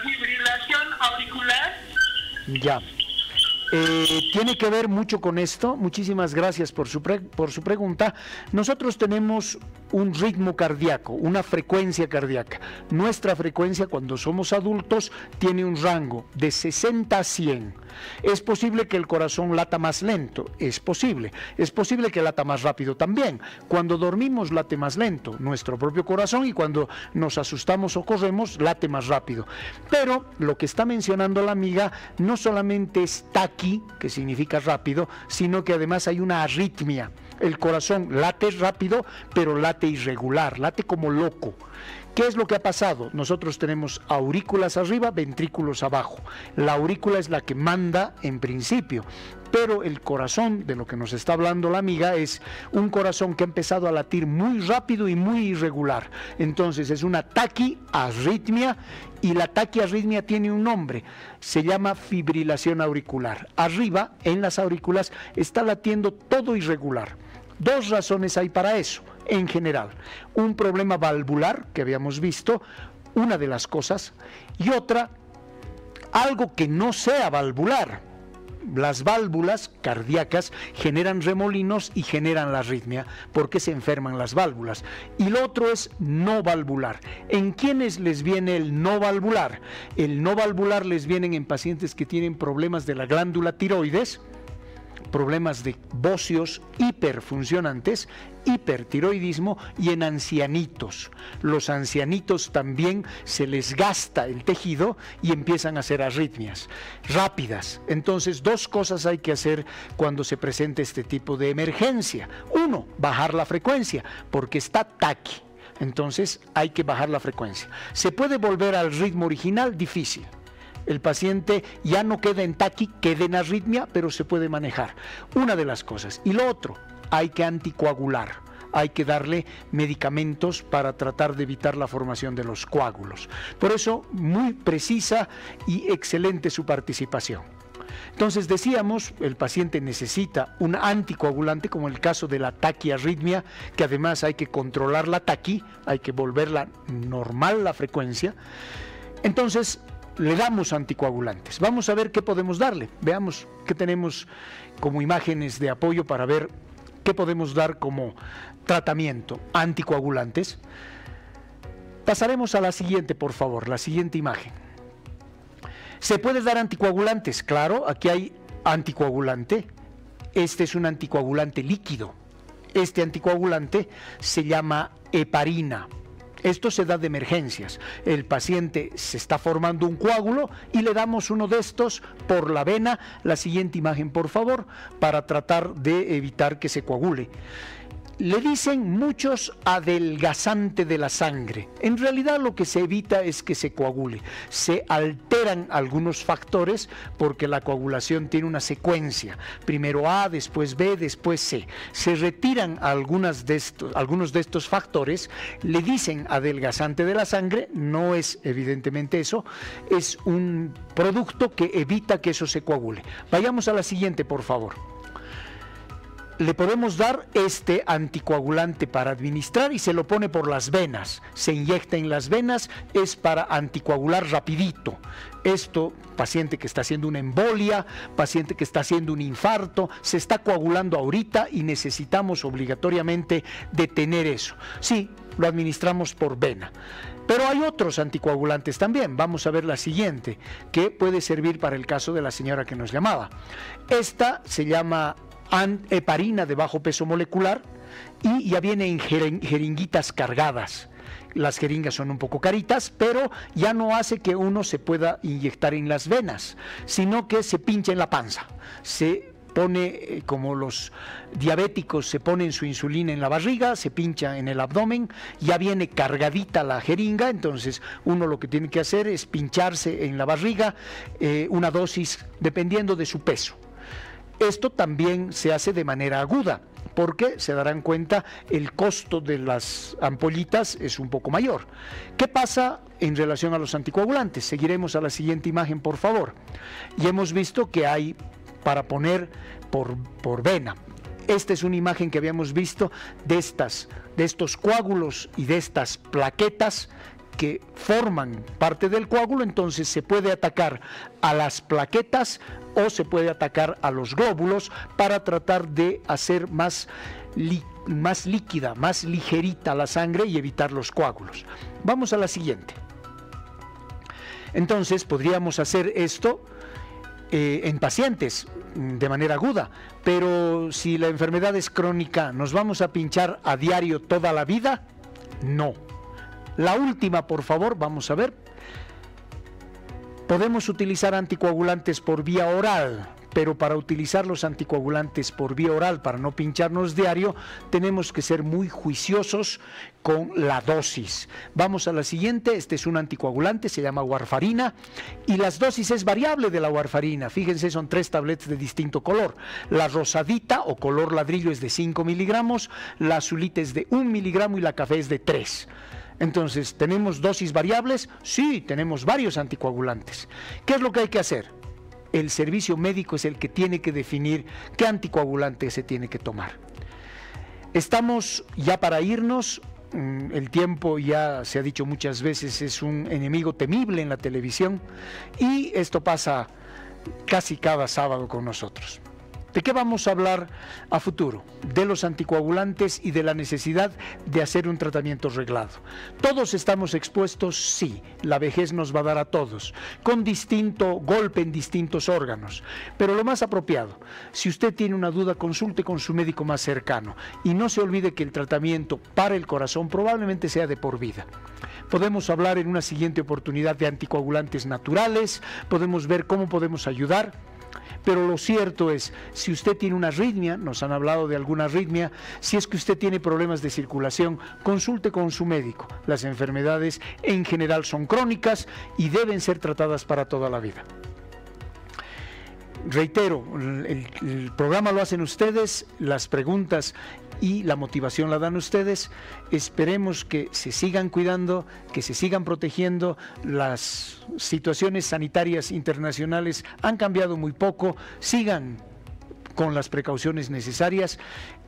fibrilación auricular? Ya. Tiene que ver mucho con esto. Muchísimas gracias por su pregunta. Nosotros tenemos un ritmo cardíaco, una frecuencia cardíaca. Nuestra frecuencia cuando somos adultos tiene un rango de 60 a 100. Es posible que el corazón lata más lento, es posible que lata más rápido también. Cuando dormimos late más lento nuestro propio corazón, y cuando nos asustamos o corremos late más rápido. Pero lo que está mencionando la amiga no solamente es taqui, que significa rápido, sino que además hay una arritmia. El corazón late rápido, pero late irregular, late como loco. ¿Qué es lo que ha pasado? Nosotros tenemos aurículas arriba, ventrículos abajo. La aurícula es la que manda en principio, pero el corazón, de lo que nos está hablando la amiga, es un corazón que ha empezado a latir muy rápido y muy irregular. Entonces es una taquiarritmia, y la taquiarritmia tiene un nombre, se llama fibrilación auricular. Arriba, en las aurículas, está latiendo todo irregular. Dos razones hay para eso. En general, un problema valvular que habíamos visto, una de las cosas, y otra, algo que no sea valvular. Las válvulas cardíacas generan remolinos y generan la arritmia porque se enferman las válvulas. Y lo otro es no valvular. ¿En quiénes les viene el no valvular? El no valvular les vienen en pacientes que tienen problemas de la glándula tiroides, problemas de bóceos hiperfuncionantes, hipertiroidismo, y en ancianitos. Los ancianitos también se les gasta el tejido y empiezan a hacer arritmias rápidas. Entonces, dos cosas hay que hacer cuando se presenta este tipo de emergencia. Uno, bajar la frecuencia, porque está taqui. Entonces, hay que bajar la frecuencia. ¿Se puede volver al ritmo original? Difícil. El paciente ya no queda en taqui, queda en arritmia, pero se puede manejar. Una de las cosas. Y lo otro, hay que anticoagular. Hay que darle medicamentos para tratar de evitar la formación de los coágulos. Por eso, muy precisa y excelente su participación. Entonces decíamos, el paciente necesita un anticoagulante, como el caso de la taquiarritmia, que además hay que controlar la taqui, hay que volverla normal la frecuencia. Entonces, le damos anticoagulantes. Vamos a ver qué podemos darle. Veamos qué tenemos como imágenes de apoyo para ver qué podemos dar como tratamiento. Anticoagulantes. Pasaremos a la siguiente, por favor, la siguiente imagen. ¿Se puede dar anticoagulantes? Claro, aquí hay anticoagulante. Este es un anticoagulante líquido. Este anticoagulante se llama heparina. Esto se da de emergencias. El paciente se está formando un coágulo y le damos uno de estos por la vena. La siguiente imagen, por favor, para tratar de evitar que se coagule. Le dicen muchos adelgazante de la sangre. En realidad lo que se evita es que se coagule. Se alteran algunos factores porque la coagulación tiene una secuencia. Primero A, después B, después C. Se retiran algunos de estos factores. Le dicen adelgazante de la sangre. No es evidentemente eso. Es un producto que evita que eso se coagule. Vayamos a la siguiente, por favor. Le podemos dar este anticoagulante para administrar y se lo pone por las venas. Se inyecta en las venas, es para anticoagular rapidito. Esto, paciente que está haciendo una embolia, paciente que está haciendo un infarto, se está coagulando ahorita y necesitamos obligatoriamente detener eso. Sí, lo administramos por vena. Pero hay otros anticoagulantes también. Vamos a ver la siguiente, que puede servir para el caso de la señora que nos llamaba. Esta se llama heparina de bajo peso molecular y ya viene en jeringuitas cargadas. Las jeringas son un poco caritas, pero ya no hace que uno se pueda inyectar en las venas, sino que se pincha en la panza. Se pone, como los diabéticos se ponen su insulina en la barriga, se pincha en el abdomen, ya viene cargadita la jeringa, entonces uno lo que tiene que hacer es pincharse en la barriga una dosis dependiendo de su peso. Esto también se hace de manera aguda, porque se darán cuenta el costo de las ampollitas es un poco mayor. ¿Qué pasa en relación a los anticoagulantes? Seguiremos a la siguiente imagen, por favor. Y hemos visto que hay para poner por vena. Esta es una imagen que habíamos visto de estos coágulos y de estas plaquetas que forman parte del coágulo, entonces se puede atacar a las plaquetas o se puede atacar a los glóbulos para tratar de hacer más líquida, más ligerita la sangre y evitar los coágulos. Vamos a la siguiente. Entonces podríamos hacer esto en pacientes de manera aguda, pero si la enfermedad es crónica, ¿nos vamos a pinchar a diario toda la vida? No. La última, por favor, vamos a ver. Podemos utilizar anticoagulantes por vía oral, pero para utilizar los anticoagulantes por vía oral, para no pincharnos diario, tenemos que ser muy juiciosos con la dosis. Vamos a la siguiente. Este es un anticoagulante, se llama warfarina, y las dosis es variable de la warfarina. Fíjense, son 3 tabletas de distinto color. La rosadita o color ladrillo es de 5 miligramos, la azulita es de 1 miligramo y la café es de 3. Entonces, ¿tenemos dosis variables? Sí, tenemos varios anticoagulantes. ¿Qué es lo que hay que hacer? El servicio médico es el que tiene que definir qué anticoagulante se tiene que tomar. Estamos ya para irnos. El tiempo, ya se ha dicho muchas veces, es un enemigo temible en la televisión, y esto pasa casi cada sábado con nosotros. ¿De qué vamos a hablar a futuro? De los anticoagulantes y de la necesidad de hacer un tratamiento reglado. ¿Todos estamos expuestos? Sí, la vejez nos va a dar a todos, con distinto golpe en distintos órganos. Pero lo más apropiado, si usted tiene una duda, consulte con su médico más cercano y no se olvide que el tratamiento para el corazón probablemente sea de por vida. Podemos hablar en una siguiente oportunidad de anticoagulantes naturales, podemos ver cómo podemos ayudar. Pero lo cierto es, si usted tiene una arritmia, nos han hablado de alguna arritmia, si es que usted tiene problemas de circulación, consulte con su médico. Las enfermedades en general son crónicas y deben ser tratadas para toda la vida. Reitero, el programa lo hacen ustedes, las preguntas y la motivación la dan ustedes. Esperemos que se sigan cuidando, que se sigan protegiendo. Las situaciones sanitarias internacionales han cambiado muy poco. Sigan con las precauciones necesarias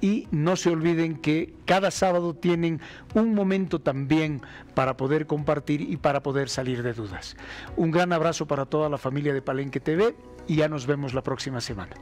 y no se olviden que cada sábado tienen un momento también para poder compartir y para poder salir de dudas. Un gran abrazo para toda la familia de Palenque TV y ya nos vemos la próxima semana.